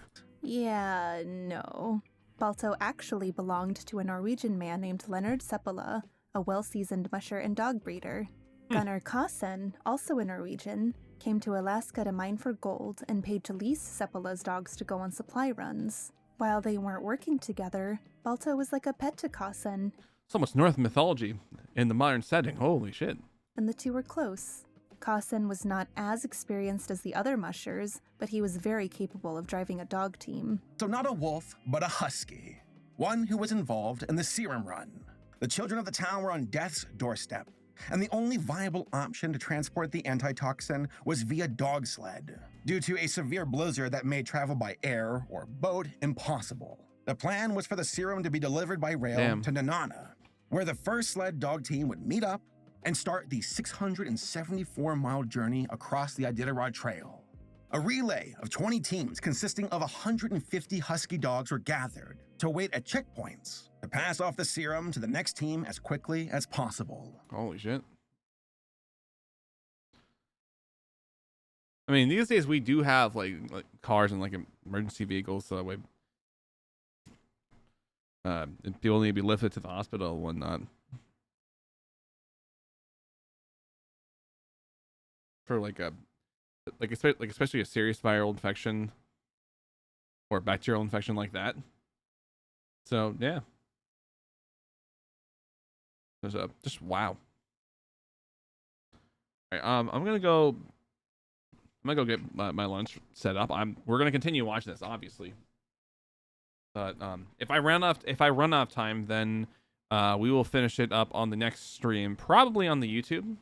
Speaker 11: Yeah, no. Balto actually belonged to a Norwegian man named Leonard Seppala, a well-seasoned musher and dog breeder. Gunnar Kassen, also a Norwegian, came to Alaska to mine for gold and paid to lease Seppala's dogs to go on supply runs. While they weren't working together, Balto was like a pet to Kassen,
Speaker 1: So much Norse mythology in the modern setting. Holy shit.
Speaker 11: and the two were close. Kassen was not as experienced as the other mushers, but he was very capable of driving a dog team.
Speaker 2: So not a wolf, but a husky. One who was involved in the Serum Run. The children of the town were on death's doorstep, and the only viable option to transport the antitoxin was via dog sled, due to a severe blizzard that made travel by air or boat impossible. The plan was for the serum to be delivered by rail to Nanana, where the first sled dog team would meet up and start the 674-mile journey across the Iditarod Trail. A relay of 20 teams consisting of 150 husky dogs were gathered to wait at checkpoints to pass off the serum to the next team as quickly as possible.
Speaker 1: Holy shit. I mean, these days we do have like cars and like emergency vehicles, so that way people need to be lifted to the hospital and whatnot. For like especially a serious viral infection or bacterial infection like that. So yeah, there's a just wow. All right, I'm gonna go. I'm gonna go get my lunch set up. We're gonna continue watching this, obviously. But if I run out of time, then we will finish it up on the next stream, probably on the YouTube.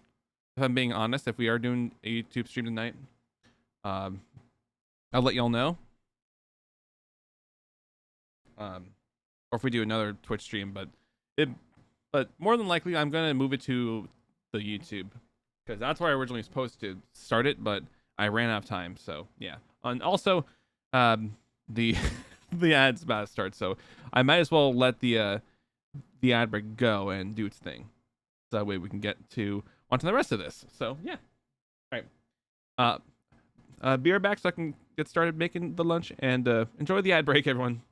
Speaker 1: If I'm being honest, if we are doing a YouTube stream tonight, I'll let y'all know. Or if we do another Twitch stream, but more than likely, I'm gonna move it to the YouTube because that's where I originally was supposed to start it, but I ran out of time. So yeah, and also, the the ad's about to start, so I might as well let the ad break go and do its thing. So that way we can get onto the rest of this. So yeah, all right. Be right back so I can get started making the lunch and enjoy the ad break, everyone.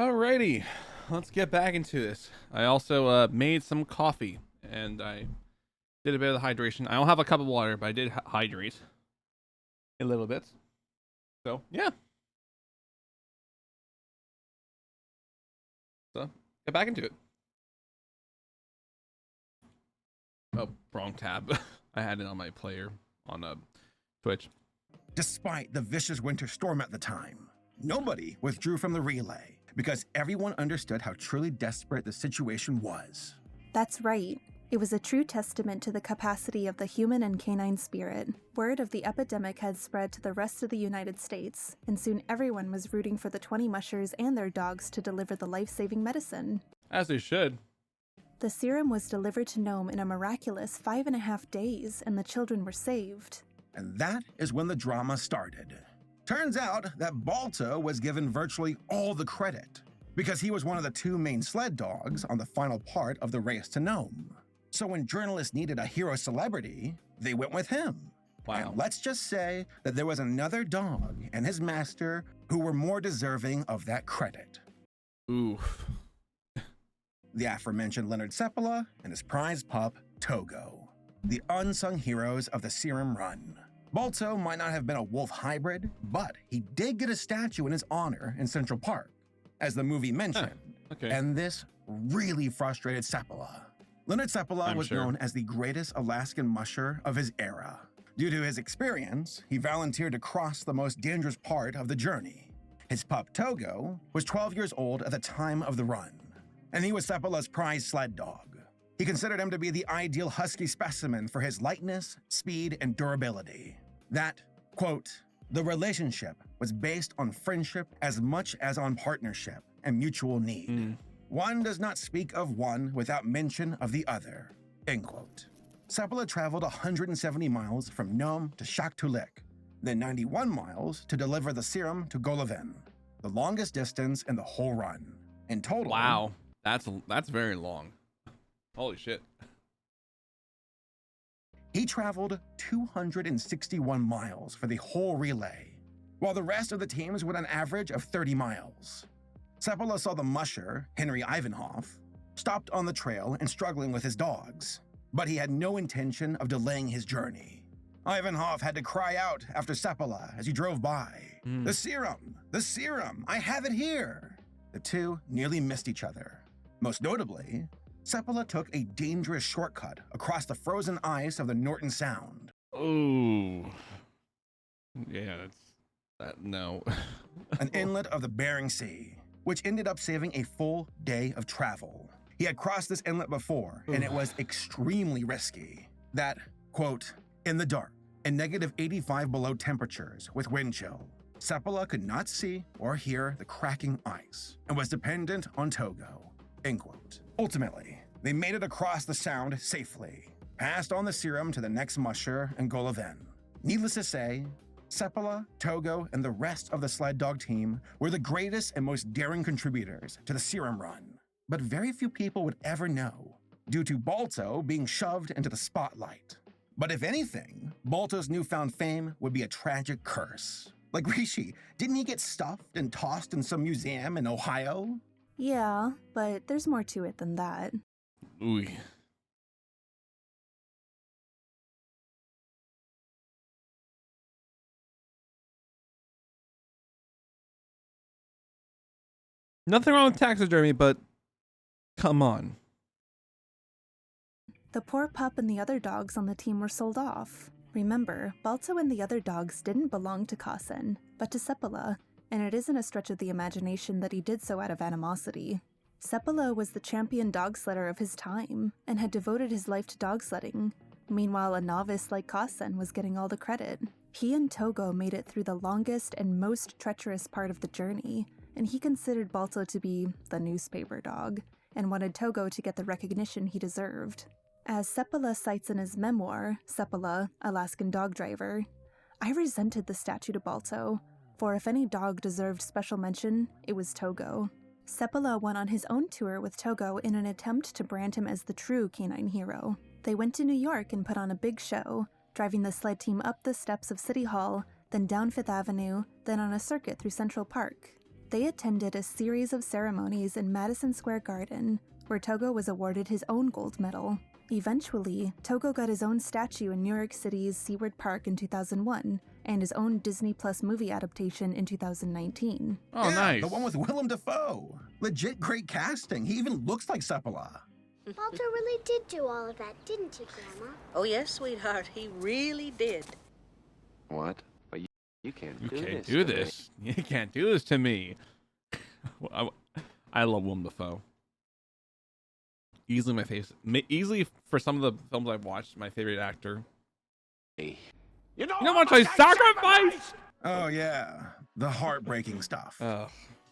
Speaker 1: Alrighty, let's get back into this. I also made some coffee, and I did a bit of the hydration. I don't have a cup of water, but I did hydrate a little bit. So, yeah. So, get back into it. Oh, wrong tab. I had it on my player on Twitch.
Speaker 2: Despite the vicious winter storm at the time, nobody withdrew from the relay because everyone understood how truly desperate the situation was.
Speaker 11: That's right. It was a true testament to the capacity of the human and canine spirit. Word of the epidemic had spread to the rest of the United States, and soon everyone was rooting for the 20 mushers and their dogs to deliver the life-saving medicine.
Speaker 1: As they should.
Speaker 11: The serum was delivered to Nome in a miraculous 5.5 days, and the children were saved.
Speaker 2: And that is when the drama started. Turns out that Balto was given virtually all the credit, because he was one of the 2 main sled dogs on the final part of the race to Nome. So when journalists needed a hero celebrity, they went with him.
Speaker 1: Wow.
Speaker 2: And let's just say that there was another dog and his master who were more deserving of that credit.
Speaker 1: Oof.
Speaker 2: The aforementioned Leonard Seppala and his prize pup, Togo, the unsung heroes of the Serum Run. Balto might not have been a wolf hybrid, but he did get a statue in his honor in Central Park, as the movie mentioned.
Speaker 1: Okay.
Speaker 2: And this really frustrated Seppala. Leonard Seppala was known as the greatest Alaskan musher of his era. Due to his experience, he volunteered to cross the most dangerous part of the journey. His pup Togo was 12 years old at the time of the run, and he was Seppala's prized sled dog. He considered him to be the ideal husky specimen for his lightness, speed, and durability. That, quote, the relationship was based on friendship as much as on partnership and mutual need. One does not speak of one without mention of the other, end quote. Seppala traveled 170 miles from Nome to Shaktoolik, then 91 miles to deliver the serum to Golovin, the longest distance in the whole run. In total,
Speaker 1: wow, that's very long. Holy shit.
Speaker 2: He traveled 261 miles for the whole relay, while the rest of the teams went an average of 30 miles. Seppala saw the musher, Henry Ivanhoff, stopped on the trail and struggling with his dogs, but he had no intention of delaying his journey. Ivanhoff had to cry out after Seppala as he drove by, "The serum, I have it here!" The two nearly missed each other. Most notably, Seppala took a dangerous shortcut across the frozen ice of the Norton Sound.
Speaker 1: Ooh. Yeah, no.
Speaker 2: An inlet of the Bering Sea, which ended up saving a full day of travel. He had crossed this inlet before, and it was extremely risky. That, quote, in the dark, and negative 85 below temperatures with wind chill, Seppala could not see or hear the cracking ice and was dependent on Togo, end quote. Ultimately, they made it across the sound safely, passed on the serum to the next musher and Golovin. Needless to say, Seppala, Togo, and the rest of the sled dog team were the greatest and most daring contributors to the serum run. But very few people would ever know, due to Balto being shoved into the spotlight. But if anything, Balto's newfound fame would be a tragic curse. Like Rishi, didn't he get stuffed and tossed in some museum in Ohio?
Speaker 11: Yeah, but there's more to it than that.
Speaker 1: Ooh. Nothing wrong with taxidermy, but come on.
Speaker 11: The poor pup and the other dogs on the team were sold off. Remember, Balto and the other dogs didn't belong to Kasen, but to Seppala, and it isn't a stretch of the imagination that he did so out of animosity. Seppala was the champion dog sledder of his time, and had devoted his life to dog sledding. Meanwhile, a novice like Kasen was getting all the credit. He and Togo made it through the longest and most treacherous part of the journey, and he considered Balto to be the newspaper dog, and wanted Togo to get the recognition he deserved. As Seppala cites in his memoir, Seppala, Alaskan Dog Driver, I resented the statue to Balto, for if any dog deserved special mention, it was Togo. Seppala went on his own tour with Togo in an attempt to brand him as the true canine hero. They went to New York and put on a big show, driving the sled team up the steps of City Hall, then down Fifth Avenue, then on a circuit through Central Park. They attended a series of ceremonies in Madison Square Garden, where Togo was awarded his own gold medal. Eventually, Togo got his own statue in New York City's Seaward Park in 2001, and his own Disney Plus movie adaptation in 2019.
Speaker 1: Oh,
Speaker 2: Yeah,
Speaker 1: nice.
Speaker 2: the one with Willem Dafoe. Legit great casting. He even looks like Seppala.
Speaker 3: Walter really did do all of that, didn't he, Grandma?
Speaker 12: Oh, yes, sweetheart, he really did.
Speaker 13: What? But you can't
Speaker 1: You
Speaker 13: do
Speaker 1: can't
Speaker 13: this.
Speaker 1: do
Speaker 13: to me.
Speaker 1: this. You can't do this to me. I love Willem Dafoe. Easily my face. Easily for some of the films I've watched, my favorite actor.
Speaker 13: You
Speaker 1: know how much I sacrificed?
Speaker 2: Oh, yeah. The heartbreaking stuff.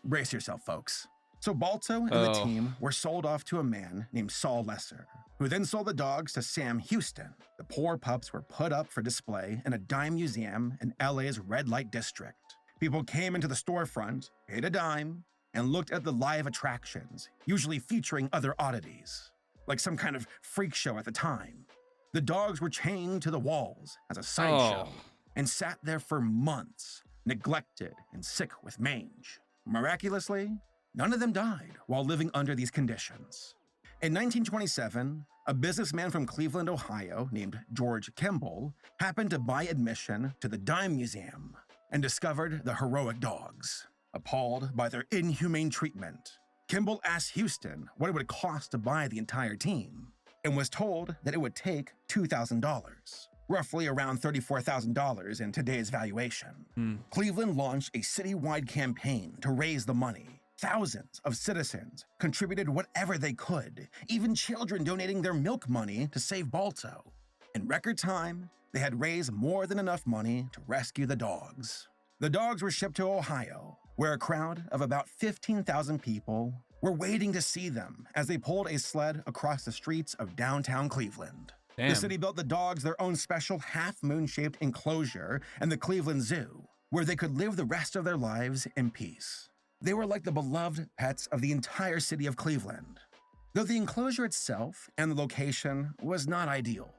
Speaker 2: Brace yourself, folks. So Balto and the team were sold off to a man named Saul Lesser, who then sold the dogs to Sam Houston. The poor pups were put up for display in a dime museum in LA's red light district. People came into the storefront, paid a dime, and looked at the live attractions, usually featuring other oddities, like some kind of freak show at the time. The dogs were chained to the walls as a sideshow and sat there for months, neglected and sick with mange. Miraculously, none of them died while living under these conditions. In 1927, a businessman from Cleveland, Ohio, named George Kimball, happened to buy admission to the Dime Museum and discovered the heroic dogs. Appalled by their inhumane treatment, Kimball asked Houston what it would cost to buy the entire team, and was told that it would take $2,000, roughly around $34,000 in today's valuation. Cleveland launched a citywide campaign to raise the money. Thousands of citizens contributed whatever they could, even children donating their milk money to save Balto. In record time, they had raised more than enough money to rescue the dogs. The dogs were shipped to Ohio, where a crowd of about 15,000 people were waiting to see them as they pulled a sled across the streets of downtown Cleveland.
Speaker 1: Damn.
Speaker 2: The city built the dogs their own special half-moon-shaped enclosure in the Cleveland Zoo, where they could live the rest of their lives in peace. They were like the beloved pets of the entire city of Cleveland, though the enclosure itself and the location was not ideal.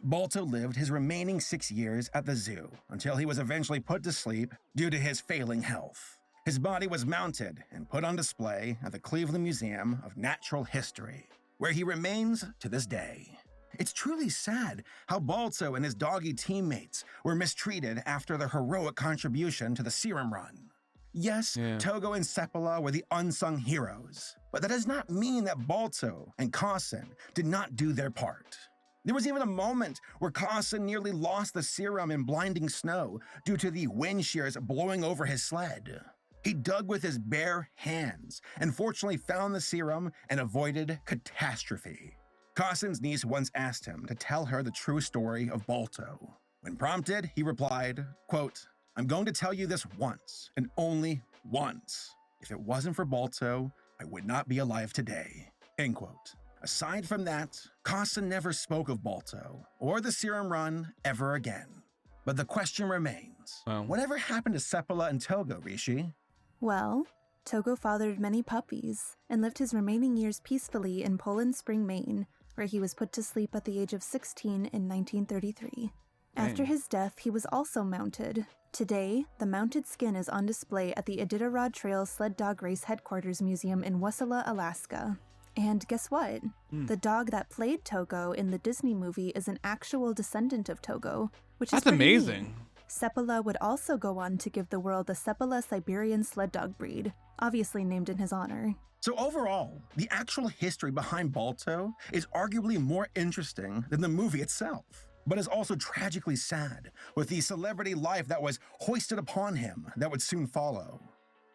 Speaker 2: Balto lived his remaining 6 years at the zoo until he was eventually put to sleep due to his failing health. His body was mounted and put on display at the Cleveland Museum of Natural History, where he remains to this day. It's truly sad how Balto and his doggy teammates were mistreated after their heroic contribution to the serum run. Yes, Togo and Seppala were the unsung heroes, but that does not mean that Balto and Carson did not do their part. There was even a moment where Carson nearly lost the serum in blinding snow due to the wind shears blowing over his sled. He dug with his bare hands and fortunately found the serum and avoided catastrophe. Carson's niece once asked him to tell her the true story of Balto. When prompted, he replied, quote, "I'm going to tell you this once, and only once. If it wasn't for Balto, I would not be alive today." End quote. Aside from that, Carson never spoke of Balto or the serum run ever again. But the question remains, whatever happened to Seppala and Togo, Rishi?
Speaker 11: Well, Togo fathered many puppies and lived his remaining years peacefully in Poland Spring, Maine, where he was put to sleep at the age of 16 in 1933. After his death, he was also mounted. Today, the mounted skin is on display at the Iditarod Trail Sled Dog Race Headquarters Museum in Wasilla, Alaska. And guess what? The dog that played Togo in the Disney movie is an actual descendant of Togo, which is pretty
Speaker 1: amazing.
Speaker 11: neat. Seppala would also go on to give the world the Seppala Siberian sled dog breed, obviously named in his honor.
Speaker 2: So overall, the actual history behind Balto is arguably more interesting than the movie itself, but is also tragically sad, with the celebrity life that was hoisted upon him that would soon follow.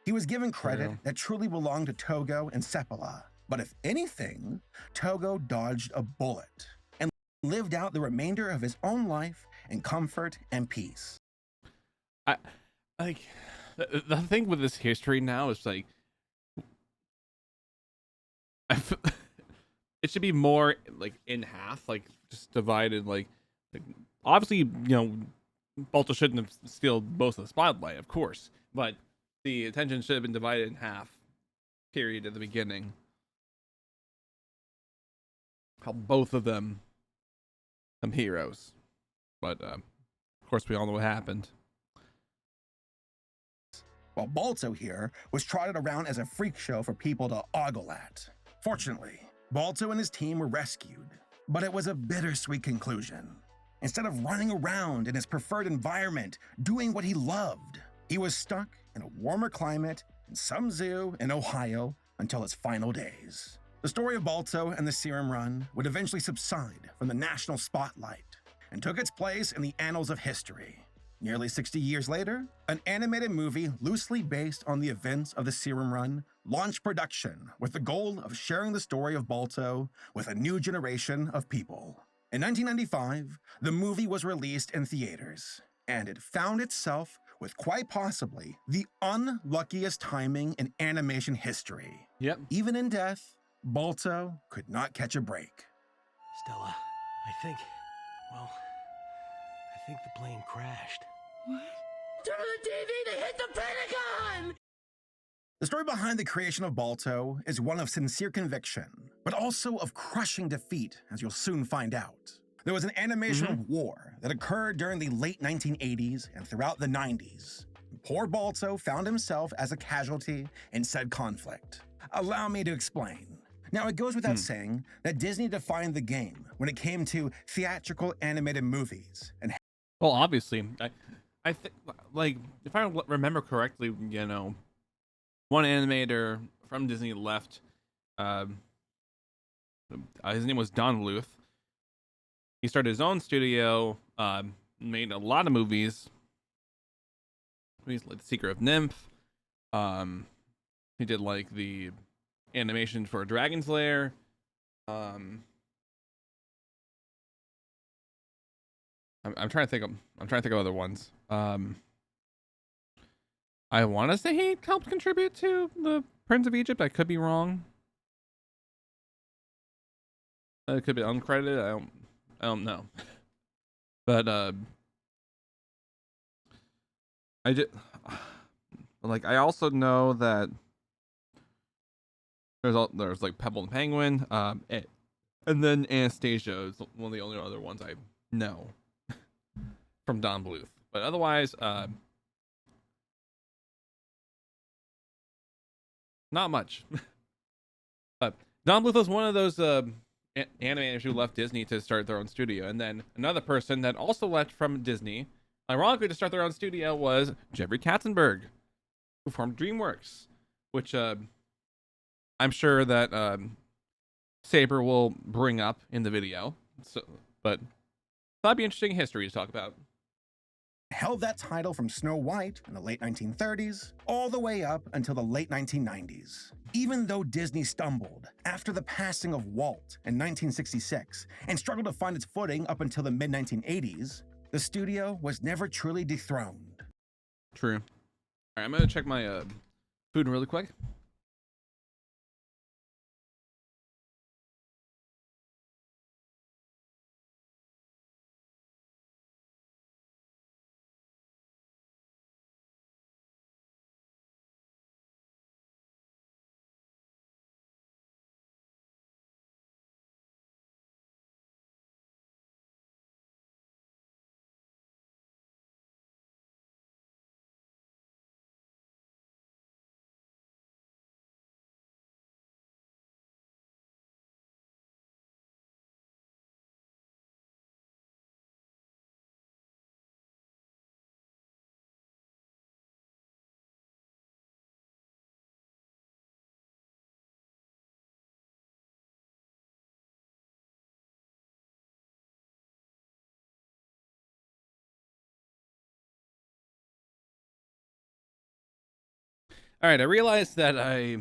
Speaker 2: He was given credit that truly belonged to Togo and Seppala, but if anything, Togo dodged a bullet and lived out the remainder of his own life in comfort and peace.
Speaker 1: The thing with this history now is like, it should be more like in half, like just divided. Like obviously, Balto shouldn't have stealed most of the spotlight, of course, but the attention should have been divided in half. Period at the beginning. How both of them some heroes, but of course we all know what happened.
Speaker 2: while Balto here was trotted around as a freak show for people to ogle at. Fortunately, Balto and his team were rescued, but it was a bittersweet conclusion. Instead of running around in his preferred environment, doing what he loved, he was stuck in a warmer climate in some zoo in Ohio until his final days. The story of Balto and the Serum Run would eventually subside from the national spotlight and took its place in the annals of history. Nearly 60 years later, an animated movie loosely based on the events of the Serum Run launched production with the goal of sharing the story of Balto with a new generation of people. In 1995, the movie was released in theaters, and it found itself with quite possibly the unluckiest timing in animation history.
Speaker 1: Yep.
Speaker 2: Even in death, Balto could not catch a break.
Speaker 8: Stella, I think the plane crashed.
Speaker 10: What? Turn on the TV! They hit the Pentagon!
Speaker 2: The story behind the creation of Balto is one of sincere conviction, but also of crushing defeat, as you'll soon find out. There was an animation war that occurred during the late 1980s and throughout the 90s. Poor Balto found himself as a casualty in said conflict. Allow me to explain. Now, it goes without saying that Disney defined the game when it came to theatrical animated movies. And
Speaker 1: well, obviously, I think, like, if I remember correctly, you know, one animator from Disney left. His name was Don Bluth. He started his own studio, made a lot of movies. Movies like The Secret of Nymph. He did like the animation for Dragon's Lair. I'm trying to think of other ones. I want to say he helped contribute to the Prince of Egypt. I could be wrong. It could be uncredited. I don't know. But I also know that there's like Pebble and Penguin, and then Anastasia is one of the only other ones I know from Don Bluth. But otherwise, not much. But Don Bluth was one of those animators who left Disney to start their own studio, and then another person that also left from Disney, ironically, to start their own studio was Jeffrey Katzenberg, who formed DreamWorks, which I'm sure that Saber will bring up in the video. So, but that'd be interesting history to talk about.
Speaker 2: Held that title from Snow White in the late 1930s all the way up until the late 1990s. Even though Disney stumbled after the passing of Walt in 1966 and struggled to find its footing up until the mid-1980s, the studio was never truly dethroned.
Speaker 1: True. All right, I'm gonna check my food really quick. All right, I realized that I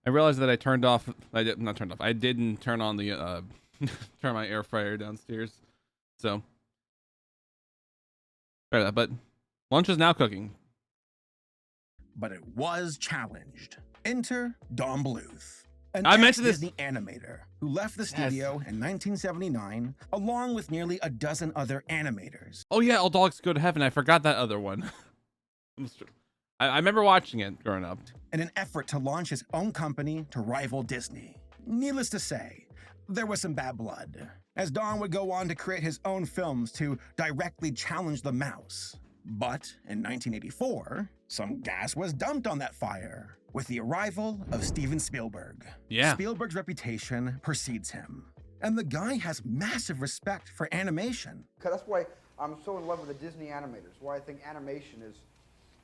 Speaker 1: realized that I turned off. Not turned off. I didn't turn on the turn my air fryer downstairs. So, sorry about that, but lunch is now cooking.
Speaker 2: But it was challenged. Enter Don Bluth, an
Speaker 1: I mentioned this
Speaker 2: Disney animator who left the studio in 1979, along with nearly a dozen other animators.
Speaker 1: Oh yeah, All Dogs Go to Heaven. I forgot that other one. I remember watching it growing up.
Speaker 2: In an effort to launch his own company to rival Disney. Needless to say, there was some bad blood. as Don would go on to create his own films to directly challenge the mouse. But in 1984, some gas was dumped on that fire with the arrival of Steven Spielberg.
Speaker 1: Yeah.
Speaker 2: Spielberg's reputation precedes him, and the guy has massive respect for animation.
Speaker 14: That's why I'm so in love with the Disney animators, why I think animation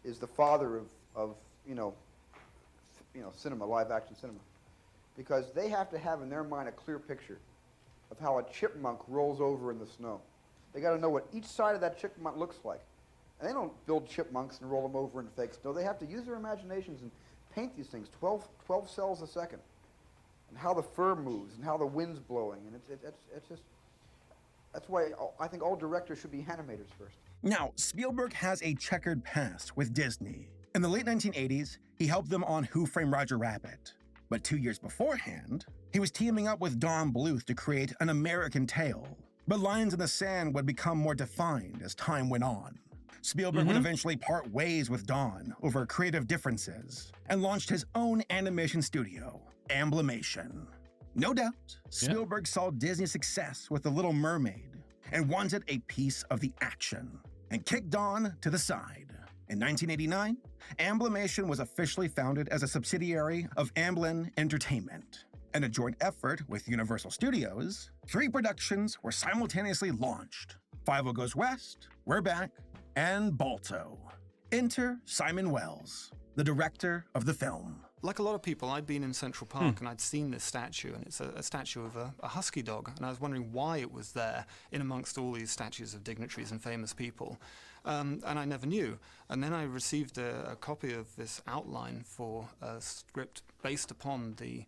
Speaker 14: is the father of cinema, live action cinema. Because they have to have in their mind a clear picture of how a chipmunk rolls over in the snow. They got to know what each side of that chipmunk looks like. And they don't build chipmunks and roll them over in fake snow. They have to use their imaginations and paint these things 12 cells a second. And how the fur moves and how the wind's blowing. And it's just, that's why I think all directors should be animators first.
Speaker 2: Now, Spielberg has a checkered past with Disney. In the late 1980s, he helped them on Who Framed Roger Rabbit. But 2 years beforehand, he was teaming up with Don Bluth to create An American Tail. But lines in the sand would become more defined as time went on. Spielberg would eventually part ways with Don over creative differences and launched his own animation studio, Amblimation. No doubt, Spielberg saw Disney's success with The Little Mermaid and wanted a piece of the action and kicked Don to the side. In 1989, Amblimation was officially founded as a subsidiary of Amblin Entertainment. In a joint effort with Universal Studios, 3 productions were simultaneously launched: Fievel Goes West, We're Back, and Balto. Enter Simon Wells, the director of the film.
Speaker 15: Like a lot of people, I'd been in Central Park and I'd seen this statue, and it's a statue of a husky dog, and I was wondering why it was there in amongst all these statues of dignitaries and famous people. And I never knew. And then I received a copy of this outline for a script based upon the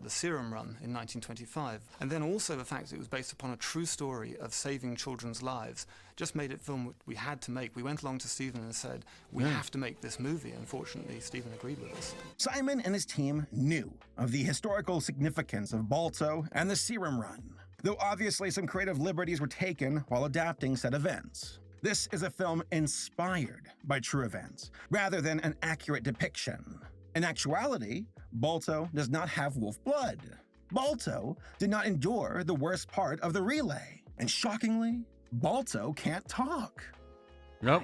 Speaker 15: Serum Run in 1925. And then also the fact that it was based upon a true story of saving children's lives just made it film we had to make. We went along to Stephen and said, we have to make this movie. Unfortunately, Stephen agreed with us.
Speaker 2: Simon and his team knew of the historical significance of Balto and the Serum Run, though obviously some creative liberties were taken while adapting said events. This is a film inspired by true events, rather than an accurate depiction. In actuality, Balto does not have wolf blood. Balto did not endure the worst part of the relay. And shockingly, Balto can't talk.
Speaker 1: Yep.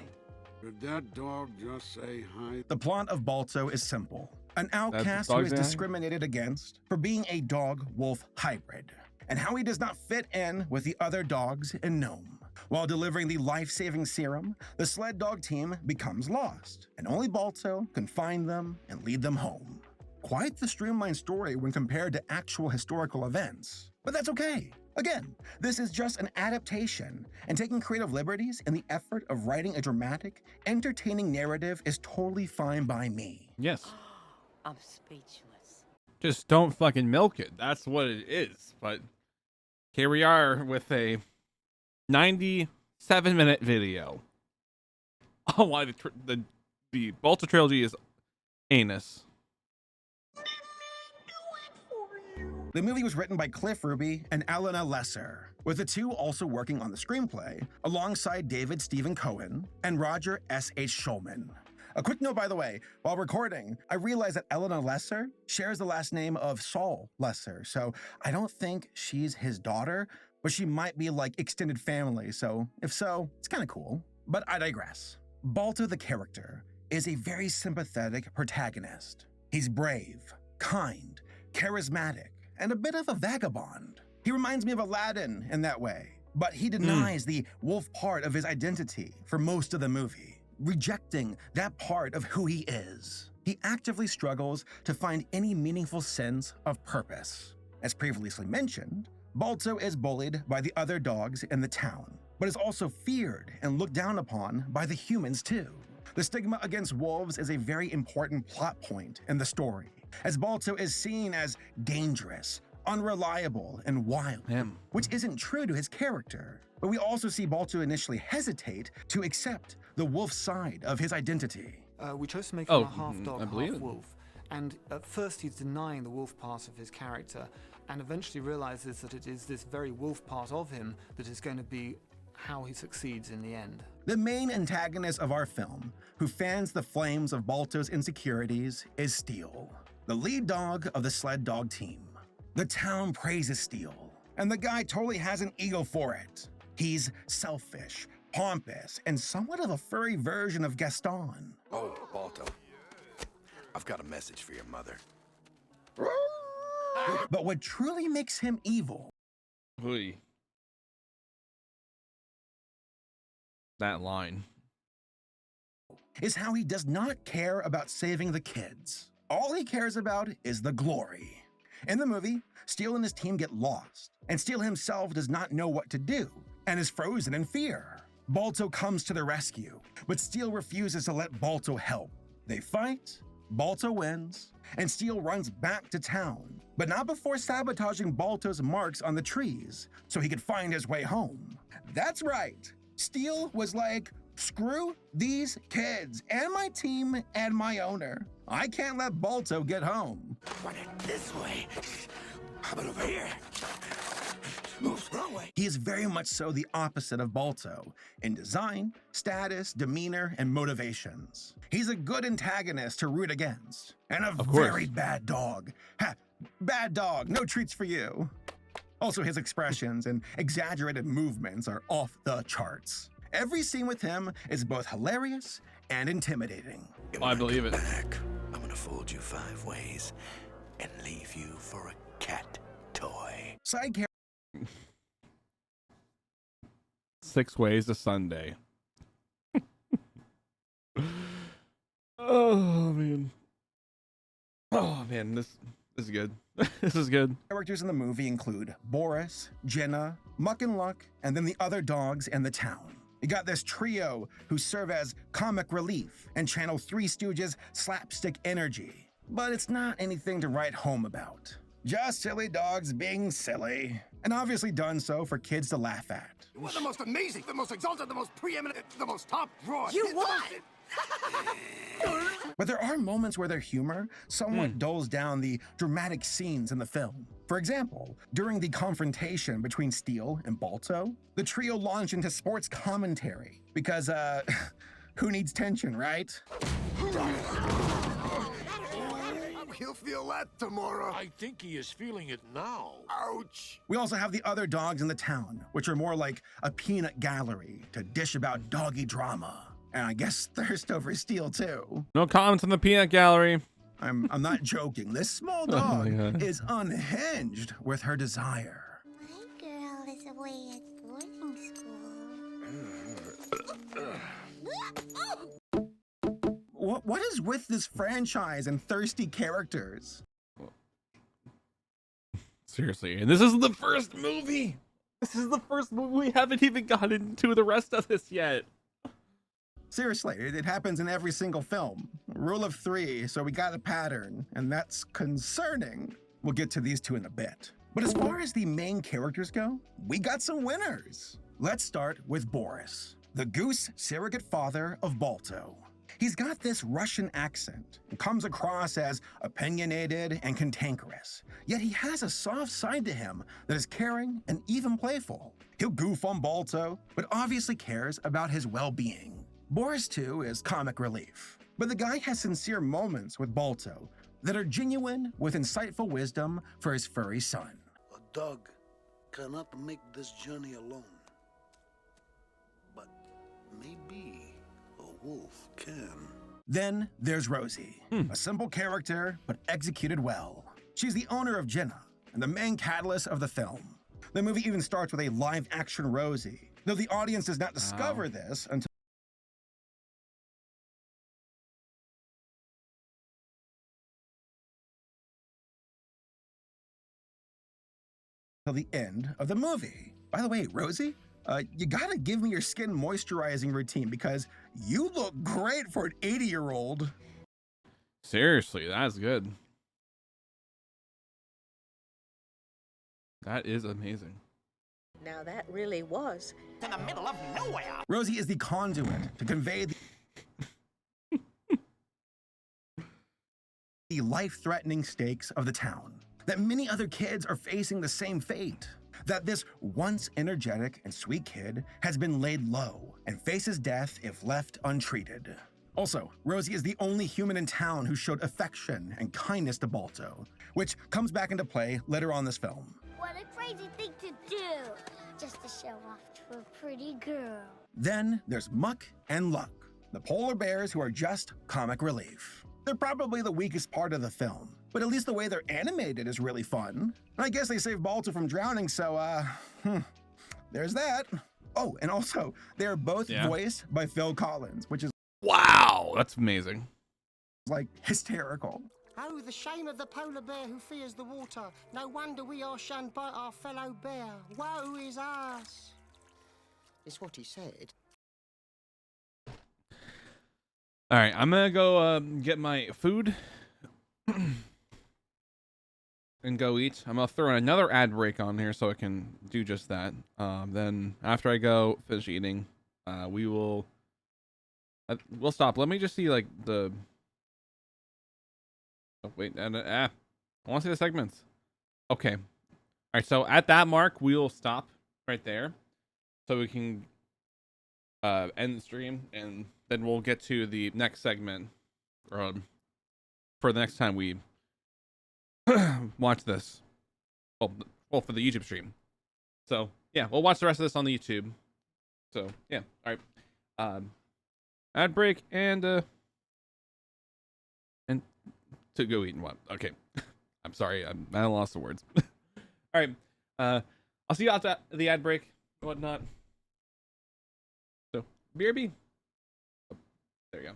Speaker 16: Did that dog just say hi?
Speaker 2: The plot of Balto is simple. An outcast who is discriminated against for being a dog-wolf hybrid, and how he does not fit in with the other dogs in Nome. While delivering the life-saving serum, the sled dog team becomes lost, and only Balto can find them and lead them home. Quite the streamlined story when compared to actual historical events. But that's okay. Again, this is just an adaptation, and taking creative liberties in the effort of writing a dramatic, entertaining narrative is totally fine by me.
Speaker 1: Yes.
Speaker 12: I'm speechless.
Speaker 1: Just don't fucking milk it. That's what it is. But here we are with a 97-minute video on why the Balto trilogy is anus.
Speaker 2: The movie was written by Cliff Ruby and Elena Lesser, with the two also working on the screenplay alongside David Stephen Cohen and Roger S.H. Schulman. A quick note, by the way, while recording, I realized that Elena Lesser shares the last name of Saul Lesser, so I don't think she's his daughter, but she might be like extended family, so if so, it's kind of cool. But I digress. Balto the character is a very sympathetic protagonist. He's brave, kind, charismatic, and a bit of a vagabond. He reminds me of Aladdin in that way, but he denies the wolf part of his identity for most of the movie, rejecting that part of who he is. He actively struggles to find any meaningful sense of purpose. As previously mentioned, Balto is bullied by the other dogs in the town, but is also feared and looked down upon by the humans too. The stigma against wolves is a very important plot point in the story, as Balto is seen as dangerous, unreliable, and wild, which isn't true to his character. But we also see Balto initially hesitate to accept the wolf side of his identity.
Speaker 15: We chose to make him a half dog, half wolf, and at first he's denying the wolf part of his character, and eventually realizes that it is this very wolf part of him that is going to be how he succeeds in the end.
Speaker 2: The main antagonist of our film, who fans the flames of Balto's insecurities, is Steel, the lead dog of the sled dog team. The town praises Steel, And the guy totally has an ego for it. He's selfish, pompous, and somewhat of a furry version of Gaston.
Speaker 17: Oh, Balto. I've got a message for your mother.
Speaker 2: But what truly makes him evil
Speaker 1: Oy. That line.
Speaker 2: is how he does not care about saving the kids. All he cares about is the glory. In the movie, Steele and his team get lost, and Steele himself does not know what to do and is frozen in fear. Balto comes to the rescue, but Steele refuses to let Balto help. They fight, Balto wins, and Steele runs back to town, but not before sabotaging Balto's marks on the trees so he could find his way home. That's right, Steele was like, screw these kids and my team and my owner. I can't let Balto get home.
Speaker 17: Run it this way. How about over here? Move wrong way.
Speaker 2: He is very much so the opposite of Balto in design, status, demeanor, and motivations. He's a good antagonist to root against, and a very bad dog. Ha, bad dog, no treats for you. Also, his expressions and exaggerated movements are off the charts. Every scene with him is both hilarious and intimidating.
Speaker 1: I believe it.
Speaker 17: Back. I'm gonna fold you 5 ways and leave you for a cat toy.
Speaker 2: Side character
Speaker 1: 6 ways to Sunday. Oh man. Oh man, this is good. This is good.
Speaker 2: Characters in the movie include Boris, Jenna, Muck and Luck, and then the other dogs in the town. You got this trio who serve as comic relief and channel Three Stooges' slapstick energy. But it's not anything to write home about. Just silly dogs being silly, and obviously done so for kids to laugh at.
Speaker 16: You're the most amazing, the most exalted, the most preeminent, the most top drawer.
Speaker 5: You what?
Speaker 2: But there are moments where their humor somewhat dulls down the dramatic scenes in the film. For example, during the confrontation between Steele and Balto, the trio launched into sports commentary because, who needs tension, right?
Speaker 16: He'll feel that tomorrow.
Speaker 18: I think he is feeling it now.
Speaker 16: Ouch.
Speaker 2: We also have the other dogs in the town, which are more like a peanut gallery to dish about doggy drama. And I guess thirst over Steele too.
Speaker 1: No comments on the peanut gallery.
Speaker 2: I'm not joking. This small dog is unhinged with her desire.
Speaker 3: My girl is away at boarding school.
Speaker 2: What is with this franchise and thirsty characters?
Speaker 1: Seriously, and this is the first movie. This is the first movie. We haven't even gotten into the rest of this yet.
Speaker 2: Seriously, it happens in every single film. Rule of 3, so we got a pattern, and that's concerning. We'll get to these two in a bit. But as far as the main characters go, we got some winners. Let's start with Boris, the goose surrogate father of Balto. He's got this Russian accent and comes across as opinionated and cantankerous, yet he has a soft side to him that is caring and even playful. He'll goof on Balto, but obviously cares about his well-being. Boris, too, is comic relief, but the guy has sincere moments with Balto that are genuine with insightful wisdom for his furry son.
Speaker 16: A dog cannot make this journey alone, but maybe a wolf can.
Speaker 2: Then there's Rosie, a simple character, but executed well. She's the owner of Jenna and the main catalyst of the film. The movie even starts with a live-action Rosie, though the audience does not discover this until the end of the movie. By the way, Rosie, you gotta give me your skin moisturizing routine because you look great for an 80-year-old.
Speaker 1: Seriously, that's good. That is amazing.
Speaker 12: Now that really was in the middle of nowhere.
Speaker 2: Rosie is the conduit to convey the life-threatening stakes of the town. That many other kids are facing the same fate. That this once energetic and sweet kid has been laid low and faces death if left untreated. Also, Rosie is the only human in town who showed affection and kindness to Balto, which comes back into play later on this film.
Speaker 3: What what a crazy thing to do. Just to show off to a pretty girl.
Speaker 2: Then there's Muck and Luck, the polar bears who are just comic relief. They're probably the weakest part of the film, but at least the way they're animated is really fun. I guess they saved Balto from drowning, so, there's that. Oh, and also, they're both voiced by Phil Collins, which is
Speaker 1: wow, that's amazing.
Speaker 2: Like hysterical.
Speaker 10: Oh, the shame of the polar bear who fears the water. No wonder we are shunned by our fellow bear. Woe is us. It's what he said.
Speaker 1: All right, I'm gonna go get my food and go eat. I'm gonna throw in another ad break on here so I can do just that. Then after I go finish eating, we'll stop. Let me just see like the. Oh wait, and I want to see the segments. Okay, all right. So at that mark, we'll stop right there, so we can end the stream, and then we'll get to the next segment for the next time we watch this. Well, for the YouTube stream. So yeah, we'll watch the rest of this on the YouTube. So yeah, all right. Ad break and to go eat and what? Okay, I'm sorry, I lost the words. All right, I'll see you out the ad break and whatnot. So BRB. Oh, there you go.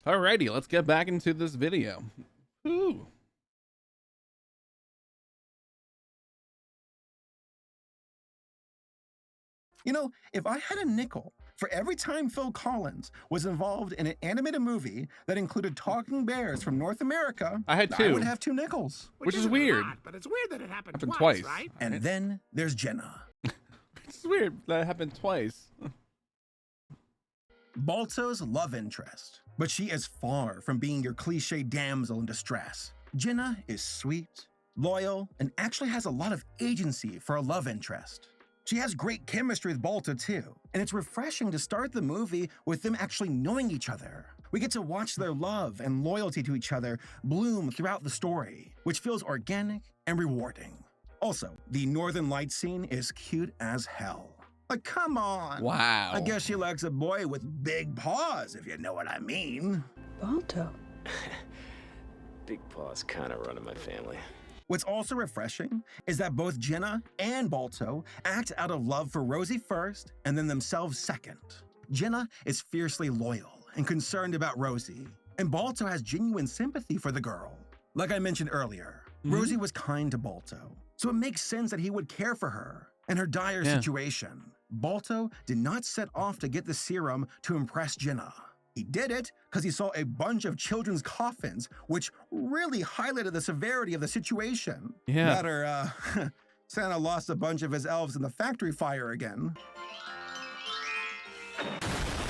Speaker 1: Alrighty, let's get back into this video. Ooh.
Speaker 2: You know, if I had a nickel for every time Phil Collins was involved in an animated movie that included talking bears from North America,
Speaker 1: I had 2.
Speaker 2: I would have 2 nickels.
Speaker 1: Which is weird.
Speaker 16: But it's weird that it happened
Speaker 1: twice,
Speaker 16: right?
Speaker 2: And then there's Jenna.
Speaker 1: It's weird that it happened twice.
Speaker 2: Balto's love interest, but she is far from being your cliche damsel in distress. Jenna is sweet, loyal, and actually has a lot of agency for a love interest. She has great chemistry with Balto too, and it's refreshing to start the movie with them actually knowing each other. We get to watch their love and loyalty to each other bloom throughout the story, which feels organic and rewarding. Also, the Northern Lights scene is cute as hell. Like, come on.
Speaker 1: Wow.
Speaker 2: I guess she likes a boy with big paws, if you know what I mean.
Speaker 13: Balto. Big paws kind of running my family.
Speaker 2: What's also refreshing is that both Jenna and Balto act out of love for Rosie first and then themselves second. Jenna is fiercely loyal and concerned about Rosie, and Balto has genuine sympathy for the girl. Like I mentioned earlier, Rosie was kind to Balto, so it makes sense that he would care for her and her dire situation. Balto did not set off to get the serum to impress Jenna. He did it because he saw a bunch of children's coffins, which really highlighted the severity of the situation.
Speaker 1: Yeah.
Speaker 2: That or, Santa lost a bunch of his elves in the factory fire again.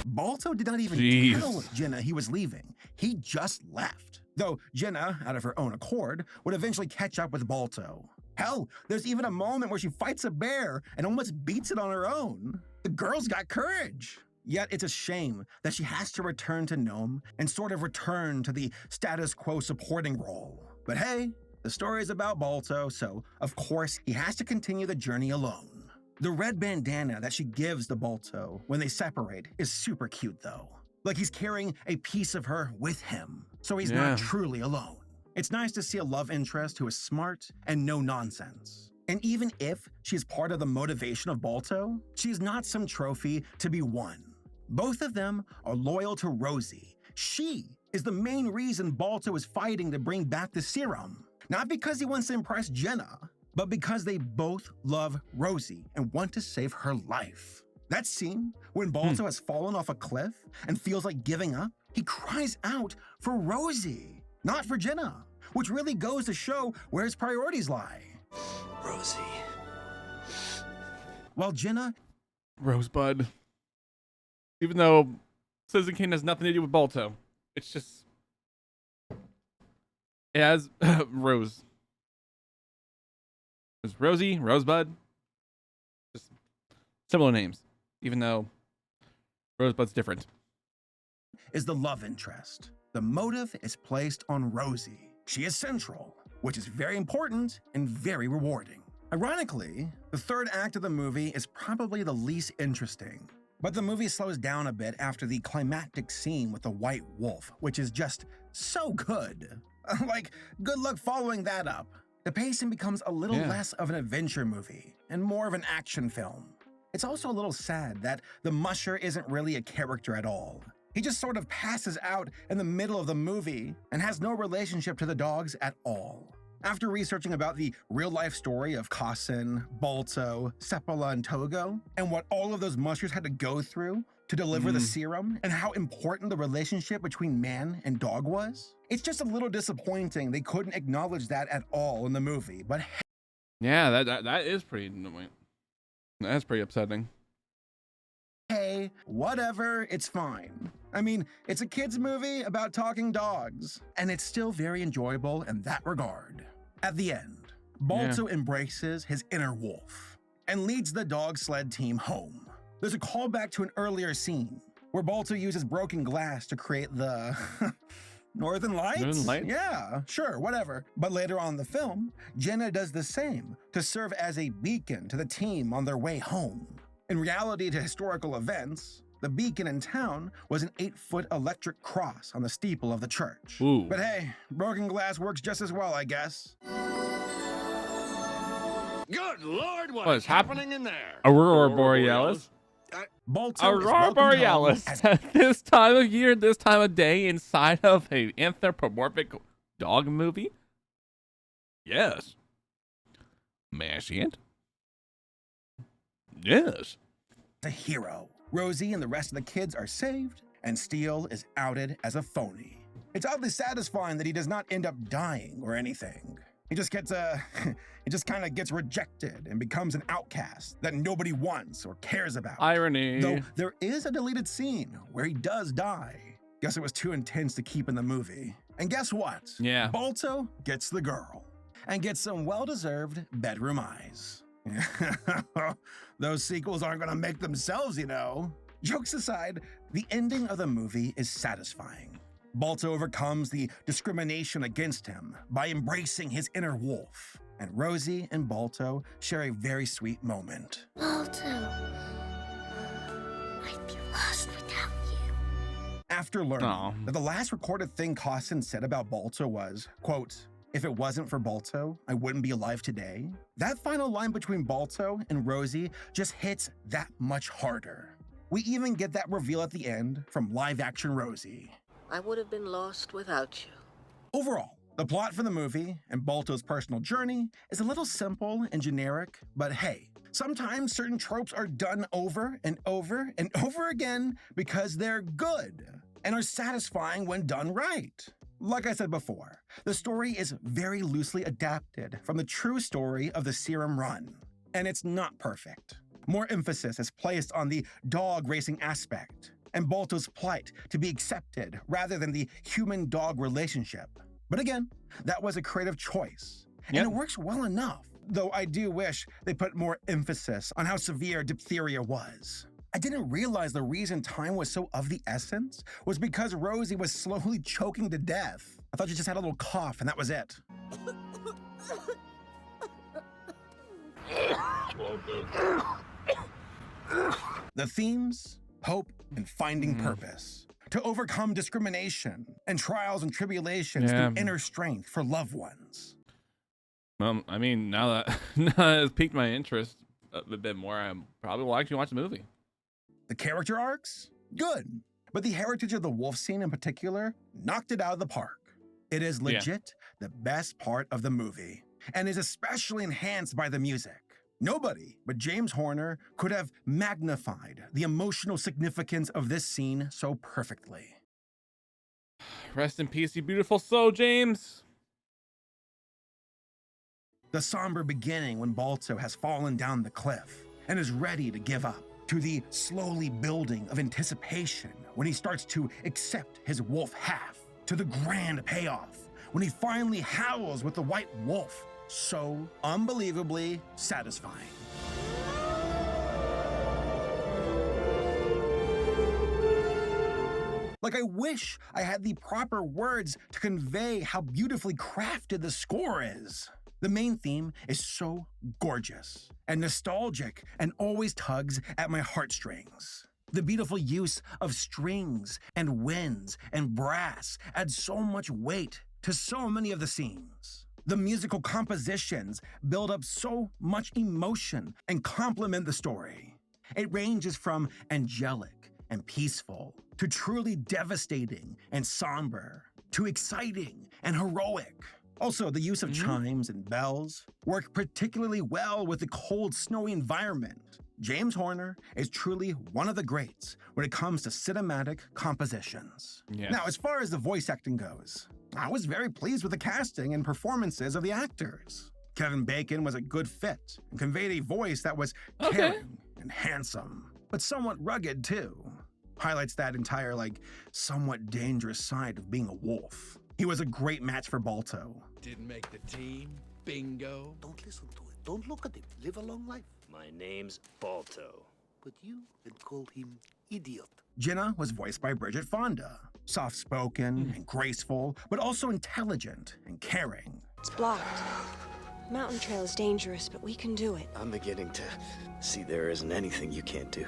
Speaker 2: Balto did not even tell Jenna he was leaving. He just left. Though Jenna, out of her own accord, would eventually catch up with Balto. Hell, there's even a moment where she fights a bear and almost beats it on her own. The girl's got courage. Yet it's a shame that she has to return to Nome and sort of return to the status quo supporting role. But hey, the story is about Balto, so of course he has to continue the journey alone. The red bandana that she gives to Balto when they separate is super cute though. Like he's carrying a piece of her with him, so he's not truly alone. It's nice to see a love interest who is smart and no nonsense. And even if she's part of the motivation of Balto, she's not some trophy to be won. Both of them are loyal to Rosie. She is the main reason Balto is fighting to bring back the serum. Not because he wants to impress Jenna, but because they both love Rosie and want to save her life. That scene, when Balto has fallen off a cliff and feels like giving up, he cries out for Rosie, not for Jenna, which really goes to show where his priorities lie.
Speaker 17: Rosie.
Speaker 2: While Jenna...
Speaker 1: Rosebud. Even though Citizen Kane has nothing to do with Balto. It's just... It has Rose. It's Rosie, Rosebud. Just similar names. Even though Rosebud's different.
Speaker 2: Is the love interest. The motive is placed on Rosie. She is central, which is very important and very rewarding. Ironically, the third act of the movie is probably the least interesting. But the movie slows down a bit after the climactic scene with the white wolf, which is just so good. Like, good luck following that up. The pacing becomes a little less of an adventure movie and more of an action film. It's also a little sad that the musher isn't really a character at all. He just sort of passes out in the middle of the movie and has no relationship to the dogs at all. After researching about the real-life story of Kasen, Balto, Sepola, and Togo, and what all of those mushers had to go through to deliver the serum, and how important the relationship between man and dog was, it's just a little disappointing they couldn't acknowledge that at all in the movie, but
Speaker 1: yeah, that is pretty annoying. That's pretty upsetting.
Speaker 2: Hey, whatever, it's fine. I mean, it's a kid's movie about talking dogs, and it's still very enjoyable in that regard. At the end, Balto embraces his inner wolf and leads the dog sled team home. There's a callback to an earlier scene where Balto uses broken glass to create the Northern Lights?
Speaker 1: Northern Lights?
Speaker 2: Yeah, sure, whatever. But later on in the film, Jenna does the same to serve as a beacon to the team on their way home. In reality to historical events, the beacon in town was an 8-foot electric cross on the steeple of the church.
Speaker 1: Ooh.
Speaker 2: But hey, broken glass works just as well, I guess.
Speaker 18: Good Lord,
Speaker 1: What is
Speaker 18: happening in there?
Speaker 1: Aurora Borealis.
Speaker 2: Balto is
Speaker 1: Aurora
Speaker 2: welcomed home
Speaker 1: Borealis
Speaker 2: as
Speaker 1: at this time of year, this time of day, inside of a anthropomorphic dog movie? Yes. May I see it? Yes.
Speaker 2: a hero. Rosie and the rest of the kids are saved, and Steele is outed as a phony. It's oddly satisfying that he does not end up dying or anything. He just gets he just kind of gets rejected and becomes an outcast that nobody wants or cares about.
Speaker 1: Irony.
Speaker 2: Though there is a deleted scene where he does die. Guess it was too intense to keep in the movie. And guess what?
Speaker 1: Yeah.
Speaker 2: Balto gets the girl and gets some well-deserved bedroom eyes. Those sequels aren't gonna make themselves, you know. Jokes aside, the ending of the movie is satisfying. Balto overcomes the discrimination against him by embracing his inner wolf, and Rosie and Balto share a very sweet moment.
Speaker 3: Balto, I'd be lost without you.
Speaker 2: After learning that the last recorded thing Costin said about Balto was, quote, "If it wasn't for Balto, I wouldn't be alive today," that final line between Balto and Rosie just hits that much harder. We even get that reveal at the end from live-action Rosie.
Speaker 12: I would have been lost without you.
Speaker 2: Overall, the plot for the movie and Balto's personal journey is a little simple and generic, but hey, sometimes certain tropes are done over and over and over again because they're good and are satisfying when done right. Like I said before, the story is very loosely adapted from the true story of the Serum Run, and it's not perfect. More emphasis is placed on the dog racing aspect and Balto's plight to be accepted rather than the human-dog relationship. But again, that was a creative choice, and it works well enough, though I do wish they put more emphasis on how severe diphtheria was. I didn't realize the reason time was so of the essence was because Rosie was slowly choking to death. I thought she just had a little cough and that was it. The themes, hope, and finding purpose. To overcome discrimination and trials and tribulations through inner strength for loved ones.
Speaker 1: Well, I mean, now that it's piqued my interest a bit more, I probably will actually watch the movie.
Speaker 2: The character arcs? Good. But the heritage of the wolf scene in particular knocked it out of the park. It is legit the best part of the movie, and is especially enhanced by the music. Nobody but James Horner could have magnified the emotional significance of this scene so perfectly.
Speaker 1: Rest in peace, you beautiful soul, James.
Speaker 2: The somber beginning when Balto has fallen down the cliff and is ready to give up, to the slowly building of anticipation when he starts to accept his wolf half, to the grand payoff when he finally howls with the white wolf. So unbelievably satisfying. Like, I wish I had the proper words to convey how beautifully crafted the score is. The main theme is so gorgeous and nostalgic and always tugs at my heartstrings. The beautiful use of strings and winds and brass adds so much weight to so many of the scenes. The musical compositions build up so much emotion and complement the story. It ranges from angelic and peaceful to truly devastating and somber to exciting and heroic. Also, the use of chimes and bells work particularly well with the cold, snowy environment. James Horner is truly one of the greats when it comes to cinematic compositions.
Speaker 1: Yes.
Speaker 2: Now, as far as the voice acting goes, I was very pleased with the casting and performances of the actors. Kevin Bacon was a good fit and conveyed a voice that was caring and handsome, but somewhat rugged too. Highlights that entire, somewhat dangerous side of being a wolf. He was a great match for Balto.
Speaker 17: Didn't make the team. Bingo.
Speaker 16: Don't listen to it. Don't look at it. Live a long life.
Speaker 13: My name's Balto.
Speaker 16: But you can call him idiot.
Speaker 2: Jenna was voiced by Bridget Fonda. Soft-spoken and graceful, but also intelligent and caring.
Speaker 19: It's blocked. Mountain trail is dangerous, but we can do it.
Speaker 13: I'm beginning to see there isn't anything you can't do.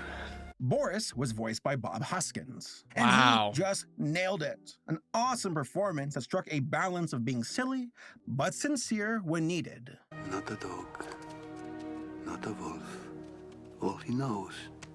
Speaker 2: Boris was voiced by Bob Hoskins. And
Speaker 1: Wow.
Speaker 2: he just nailed it. An awesome performance that struck a balance of being silly, but sincere when needed.
Speaker 16: Not a dog. Not a wolf. All he knows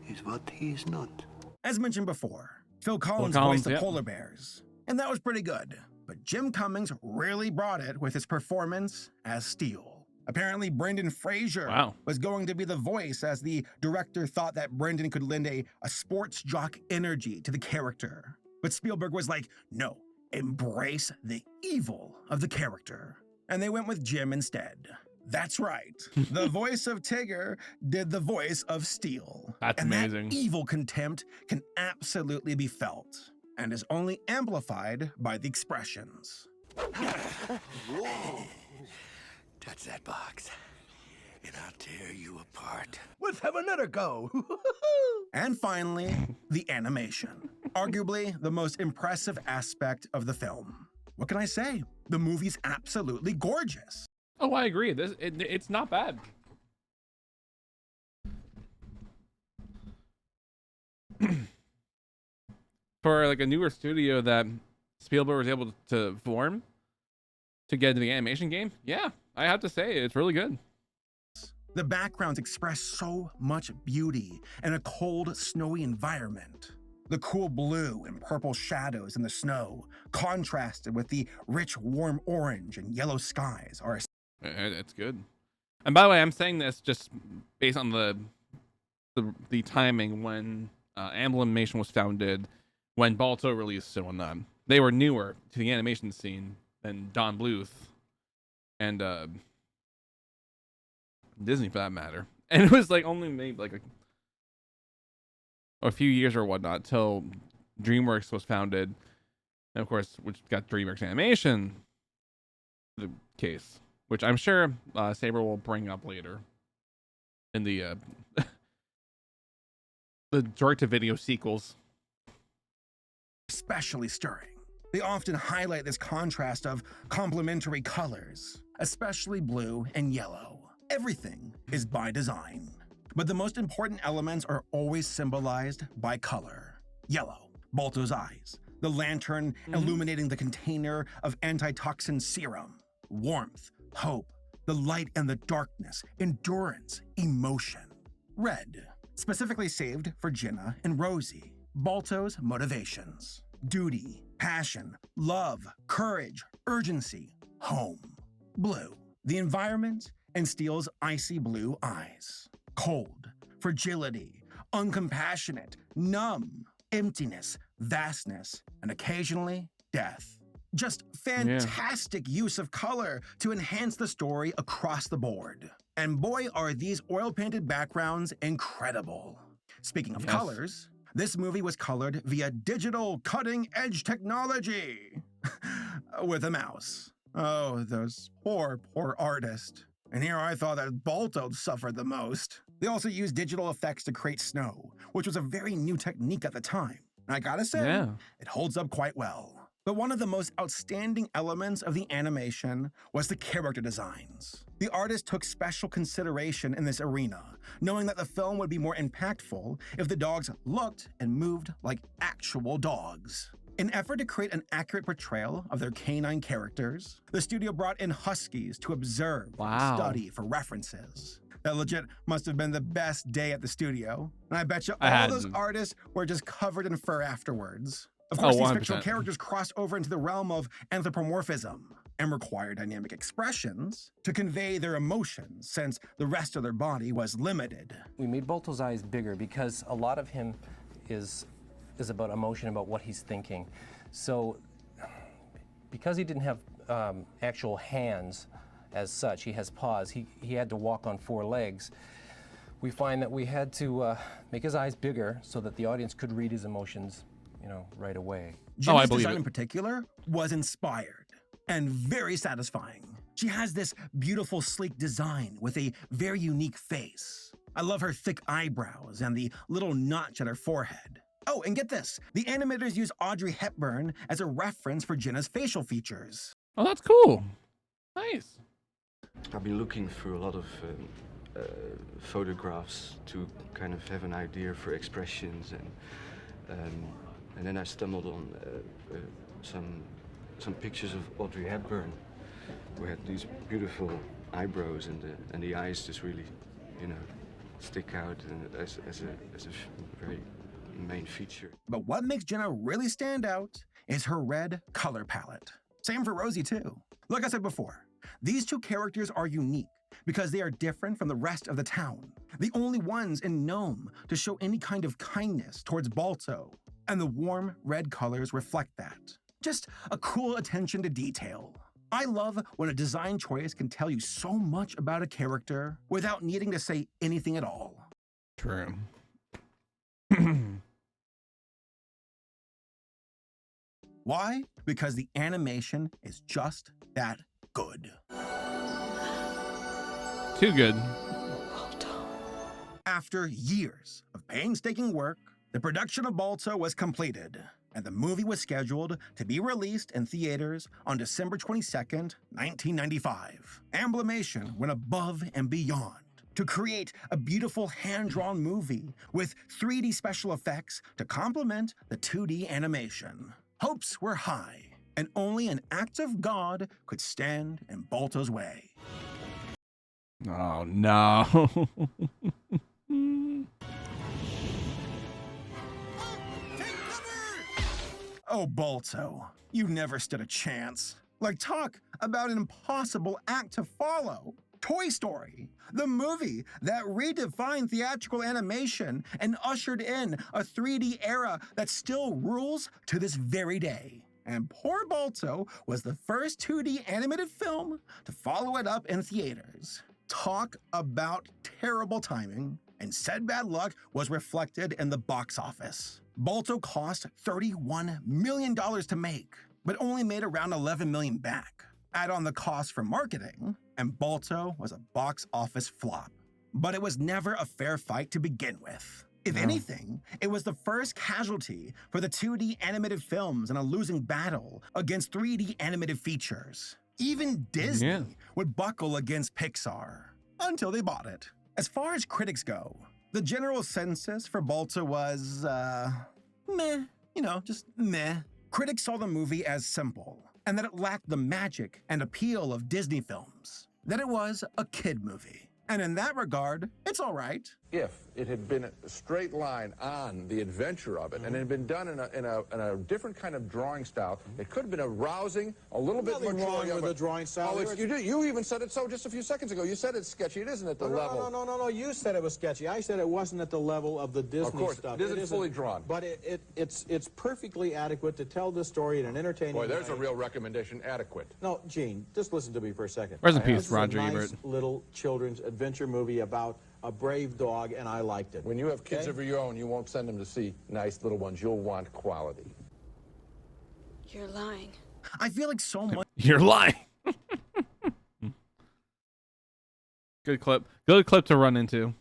Speaker 16: is what he is not.
Speaker 2: As mentioned before, Phil Collins
Speaker 1: Collins,
Speaker 2: voiced the
Speaker 1: yep.
Speaker 2: polar bears, and that was pretty good. But Jim Cummings really brought it with his performance as Steel. Apparently, Brendan Fraser was going to be the voice, as the director thought that Brendan could lend a sports jock energy to the character. But Spielberg was like, no, embrace the evil of the character. And they went with Jim instead. That's right. The voice of Tigger did the voice of Steel.
Speaker 1: That's
Speaker 2: and
Speaker 1: amazing.
Speaker 2: That evil contempt can absolutely be felt and is only amplified by the expressions.
Speaker 17: Whoa. Touch that box, and I'll tear you apart.
Speaker 16: Let's have another go.
Speaker 2: And finally, the animation. Arguably the most impressive aspect of the film. What can I say? The movie's absolutely gorgeous.
Speaker 1: Oh, I agree. It's not bad. For like a newer studio that Spielberg was able to form to get into the animation game, yeah, I have to say it's really good.
Speaker 2: The backgrounds express so much beauty in a cold, snowy environment. The cool blue and purple shadows in the snow, contrasted with the rich, warm orange and yellow skies, are
Speaker 1: It's good. And by the way, I'm saying this just based on the timing when Animation was founded, when Balto released and whatnot. They were newer to the animation scene than Don Bluth and Disney, for that matter. And it was like only maybe like a few years or whatnot till DreamWorks was founded, and of course, which got DreamWorks Animation the case, which I'm sure Saber will bring up later in the the direct-to-video sequels.
Speaker 2: especially stirring. They often highlight this contrast of complementary colors, especially blue and yellow. Everything is by design. But the most important elements are always symbolized by color. Yellow, Balto's eyes, the lantern illuminating the container of antitoxin serum, warmth, hope, the light and the darkness, endurance, emotion. Red, specifically saved for Jenna and Rosie, Balto's motivations, duty, passion, love, courage, urgency, home. Blue, the environment and Steel's icy blue eyes. Cold, fragility, uncompassionate, numb, emptiness, vastness, and occasionally death. Just fantastic use of color to enhance the story across the board. And boy, are these oil-painted backgrounds incredible. Speaking of colors, this movie was colored via digital cutting-edge technology with a mouse. Oh, those poor artists. And here I thought that Balto suffered the most. They also used digital effects to create snow, which was a very new technique at the time. And I gotta say, it holds up quite well. But one of the most outstanding elements of the animation was the character designs. The artist took special consideration in this arena, knowing that the film would be more impactful if the dogs looked and moved like actual dogs. In an effort to create an accurate portrayal of their canine characters, the studio brought in huskies to observe and study for references. That legit must have been the best day at the studio. And I bet you all those artists were just covered in fur afterwards. Of course, these fictional characters crossed over into the realm of anthropomorphism and required dynamic expressions to convey their emotions, since the rest of their body was limited.
Speaker 20: We made Balto's eyes bigger because a lot of him is about emotion, about what he's thinking. So because he didn't have actual hands as such, he has paws, he had to walk on 4 legs. We find that we had to make his eyes bigger so that the audience could read his emotions, right away.
Speaker 2: Jenna's design in particular was inspired and very satisfying. She has this beautiful, sleek design with a very unique face. I love her thick eyebrows and the little notch at her forehead. Oh, and get this, the animators use Audrey Hepburn as a reference for Jenna's facial features.
Speaker 1: Oh, that's cool. Nice.
Speaker 21: I've been looking through a lot of photographs to kind of have an idea for expressions, and then I stumbled on some pictures of Audrey Hepburn, who had these beautiful eyebrows and the eyes just really, stick out as a very main feature.
Speaker 2: But what makes Jenna really stand out is her red color palette. Same for Rosie too. Like I said before, these two characters are unique because they are different from the rest of the town. The only ones in Nome to show any kind of kindness towards Balto, and the warm red colors reflect that. Just a cool attention to detail. I love when a design choice can tell you so much about a character without needing to say anything at all.
Speaker 1: True.
Speaker 2: Why? Because the animation is just that good.
Speaker 1: Too good.
Speaker 2: After years of painstaking work, the production of Balto was completed, and the movie was scheduled to be released in theaters on December 22nd, 1995. Amblimation went above and beyond to create a beautiful hand-drawn movie with 3D special effects to complement the 2D animation. Hopes were high, and only an act of God could stand in Balto's way.
Speaker 1: Oh, no.
Speaker 2: Oh, Balto, you never stood a chance. Like, talk about an impossible act to follow. Toy Story, the movie that redefined theatrical animation and ushered in a 3D era that still rules to this very day. And poor Balto was the first 2D animated film to follow it up in theaters. Talk about terrible timing, and said bad luck was reflected in the box office. Balto cost $31 million to make, but only made around $11 million back. Add on the cost for marketing, and Balto was a box office flop. But it was never a fair fight to begin with. If anything, it was the first casualty for the 2D animated films in a losing battle against 3D animated features. Even Disney would buckle against Pixar until they bought it. As far as critics go, the general consensus for Balto was, meh, just meh. Critics saw the movie as simple, and that it lacked the magic and appeal of Disney films, that it was a kid movie. And in that regard, it's all right.
Speaker 6: If it had been a straight line on the adventure of it, and it had been done in a different kind of drawing style, it could have been a rousing, a little bit more
Speaker 22: wrong with the drawing style.
Speaker 6: Oh, you even said it so just a few seconds ago. You said it's sketchy. It isn't at the level.
Speaker 22: No. You said it was sketchy. I said it wasn't at the level of the Disney stuff.
Speaker 6: Of course, it isn't fully drawn.
Speaker 22: But it's perfectly adequate to tell the story in an entertaining way.
Speaker 6: Boy, there's a real recommendation. Adequate.
Speaker 22: No, Gene, just listen to me for a second.
Speaker 1: Rest in peace,
Speaker 22: This is
Speaker 1: Roger
Speaker 22: a nice
Speaker 1: Ebert.
Speaker 22: little children's adventure movie about a brave dog, and I liked it.
Speaker 6: When you have kids of your own, you won't send them to see nice little ones. You'll want quality.
Speaker 19: You're lying.
Speaker 2: I feel like so much.
Speaker 1: You're lying. Good clip. Good clip to run into.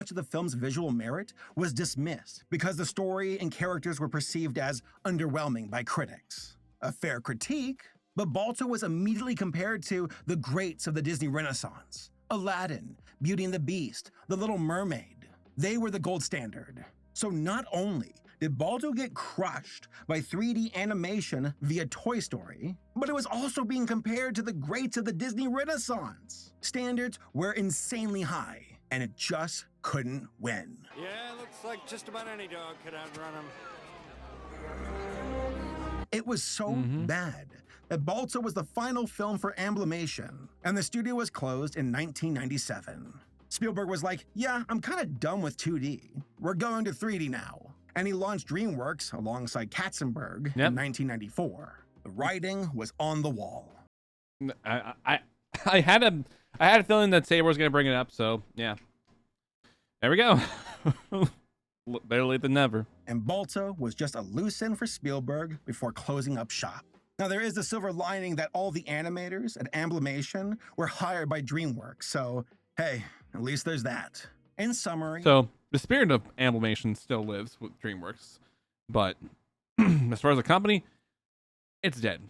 Speaker 2: Much of the film's visual merit was dismissed because the story and characters were perceived as underwhelming by critics. A fair critique, but Balto was immediately compared to the greats of the Disney Renaissance. Aladdin, Beauty and the Beast, The Little Mermaid. They were the gold standard. So not only did Balto get crushed by 3D animation via Toy Story, but it was also being compared to the greats of the Disney Renaissance. Standards were insanely high, and it just couldn't win.
Speaker 23: Yeah, looks like just about any dog could outrun him.
Speaker 2: It was so bad that Balto was the final film for Amblimation, and the studio was closed in 1997. Spielberg was like, yeah, I'm kind of done with 2D. We're going to 3D now. And he launched DreamWorks alongside Katzenberg in 1994. The writing was on the wall.
Speaker 1: I had a feeling that Saber was going to bring it up, so yeah. There we go. Better late than never.
Speaker 2: And Balto was just a loose end for Spielberg before closing up shop. Now, there is the silver lining that all the animators at Amblimation were hired by DreamWorks, so hey, at least there's that. In summary...
Speaker 1: So, the spirit of Amblimation still lives with DreamWorks, but as far as a company, it's dead.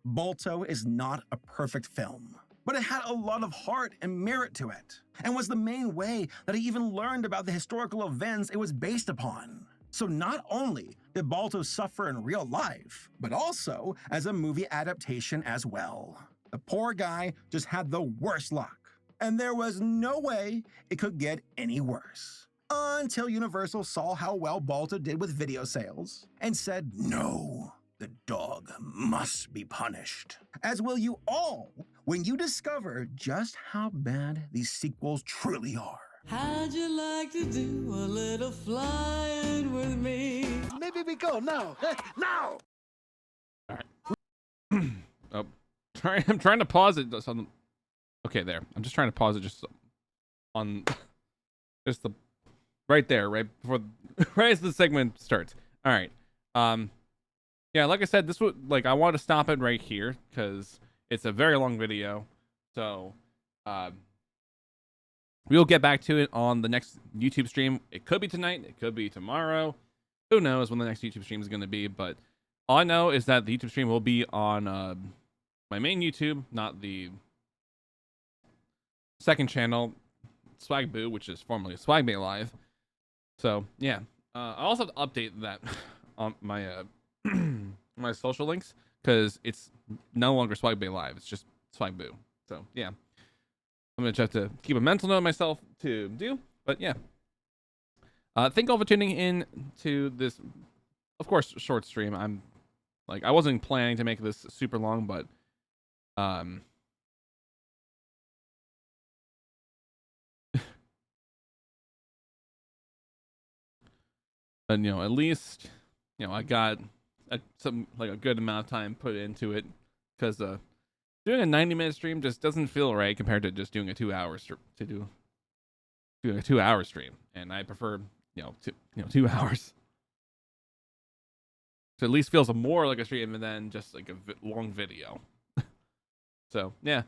Speaker 2: Balto is not a perfect film, but it had a lot of heart and merit to it, and was the main way that I even learned about the historical events it was based upon. So not only did Balto suffer in real life, but also as a movie adaptation as well. The poor guy just had the worst luck. and there was no way it could get any worse. Until Universal saw how well Balto did with video sales and said, no, the dog must be punished. As will you all when you discover just how bad these sequels truly are.
Speaker 4: How'd you like to do a little flying with me?
Speaker 16: Maybe we go now. Now!
Speaker 1: Oh, sorry, I'm trying to pause it. Okay, there. I'm just trying to pause it just on just the right there, right before, right as the segment starts. All right. Yeah, like I said, this would I want to stop it right here because it's a very long video. So, we'll get back to it on the next YouTube stream. It could be tonight. It could be tomorrow. Who knows when the next YouTube stream is going to be? But all I know is that the YouTube stream will be on my main YouTube, not the second channel, Swag Boo, which is formerly Swag Bay Live. So yeah, I also have to update that on my my social links because it's no longer Swag Bay Live. It's just Swag Boo. So yeah, I'm gonna have to keep a mental note of myself to do. But yeah, thank you all for tuning in to this, of course, short stream. I wasn't planning to make this super long, but but at least I got a good amount of time put into it because doing a 90-minute stream just doesn't feel right compared to just doing a 2-hour doing a 2-hour stream, and I prefer 2 hours. So at least feels more like a stream than just like a long video. So yeah,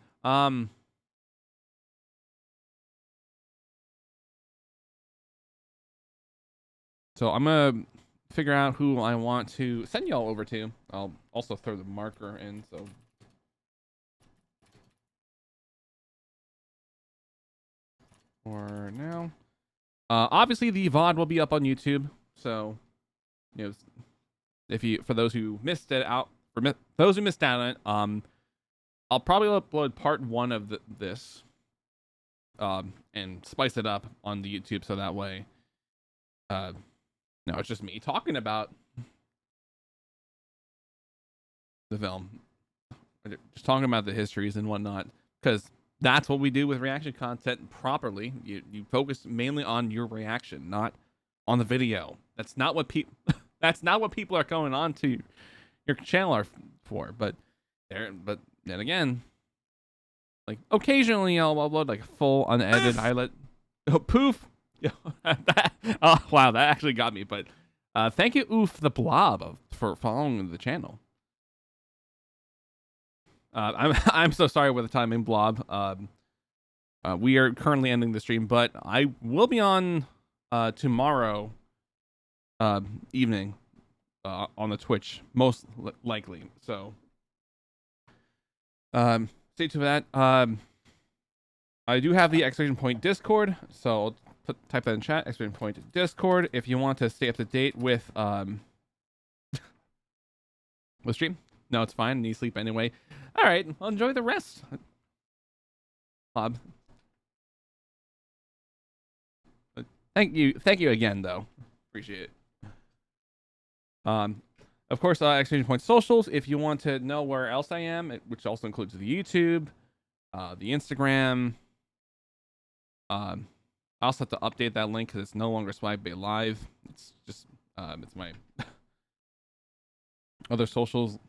Speaker 1: so I'm gonna figure out who I want to send y'all over to. I'll also throw the marker in. So for now, obviously the VOD will be up on YouTube. So for those who missed it out, those who missed out on it, I'll probably upload part 1 of this, and spice it up on the YouTube so that way, it's just me talking about the film, just talking about the histories and whatnot, because that's what we do with reaction content properly. You focus mainly on your reaction, not on the video. That's not what people are going on to your channel are for. But then again, occasionally I'll upload a full unedited highlight. Oh, poof! Oh wow, that actually got me. But thank you, Oof the Blob, for following the channel. I'm so sorry with the timing, Blob. We are currently ending the stream, but I will be on tomorrow evening on the Twitch, most likely. So stay tuned for that. I do have the exclamation point Discord, so I'll type that in chat. Exclamation point Discord if you want to stay up to date with with stream. No, it's fine. Need sleep anyway. All right, well, enjoy the rest, Bob. Thank you again, though. Appreciate it. Of course, exchange point socials. If you want to know where else I am, which also includes the YouTube, the Instagram. I also have to update that link because it's no longer Swag Bay Live. It's just it's my other socials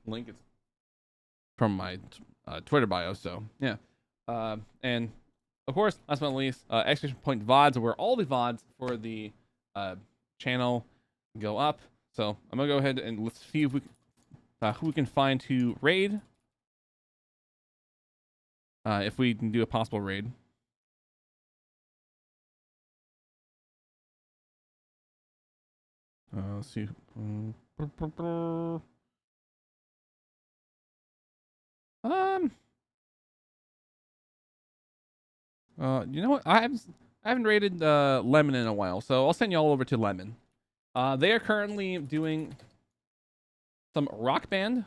Speaker 1: link. It's from my Twitter bio. So yeah, and of course, last but not least, exclamation point VODs, where all the VODs for the channel go up. So I'm gonna go ahead and let's see if we who we can find to raid. If we can do a possible raid. Let's see. You know what? I haven't rated Lemon in a while, so I'll send y'all over to Lemon. They are currently doing some rock band.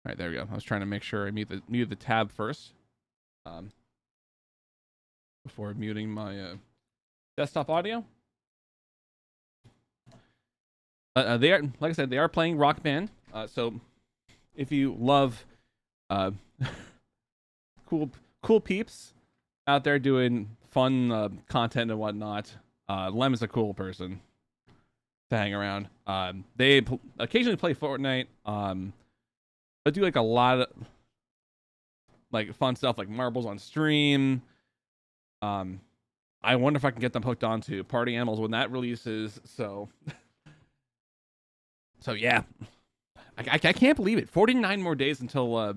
Speaker 1: right, there we go. I was trying to make sure I mute the tab first, before muting my desktop audio. They are, like I said, they are playing Rock Band. So if you love cool peeps out there doing fun content and whatnot, Lem is a cool person to hang around. They occasionally play Fortnite, but do like a lot of like fun stuff like marbles on stream. I wonder if I can get them hooked onto Party Animals when that releases. So yeah, I can't believe it. 49 more days until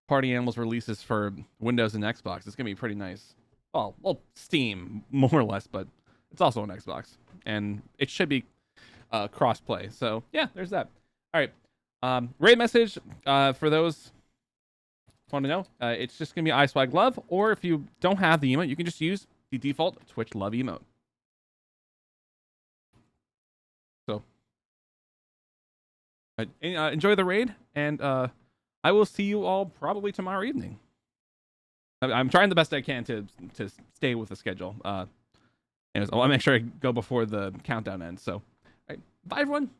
Speaker 1: Party Animals releases for Windows and Xbox. It's gonna be pretty nice. Well, Steam more or less, but it's also on Xbox, and it should be cross-play. So yeah, there's that. All right, rate message for those who want to know. It's just gonna be iSwagLove, or if you don't have the emote, you can just use the default Twitch Love emote. So enjoy the raid, and I will see you all probably tomorrow evening. I'm trying the best I can to stay with the schedule. Anyways, I'll make sure I go before the countdown ends. So, all right, bye everyone.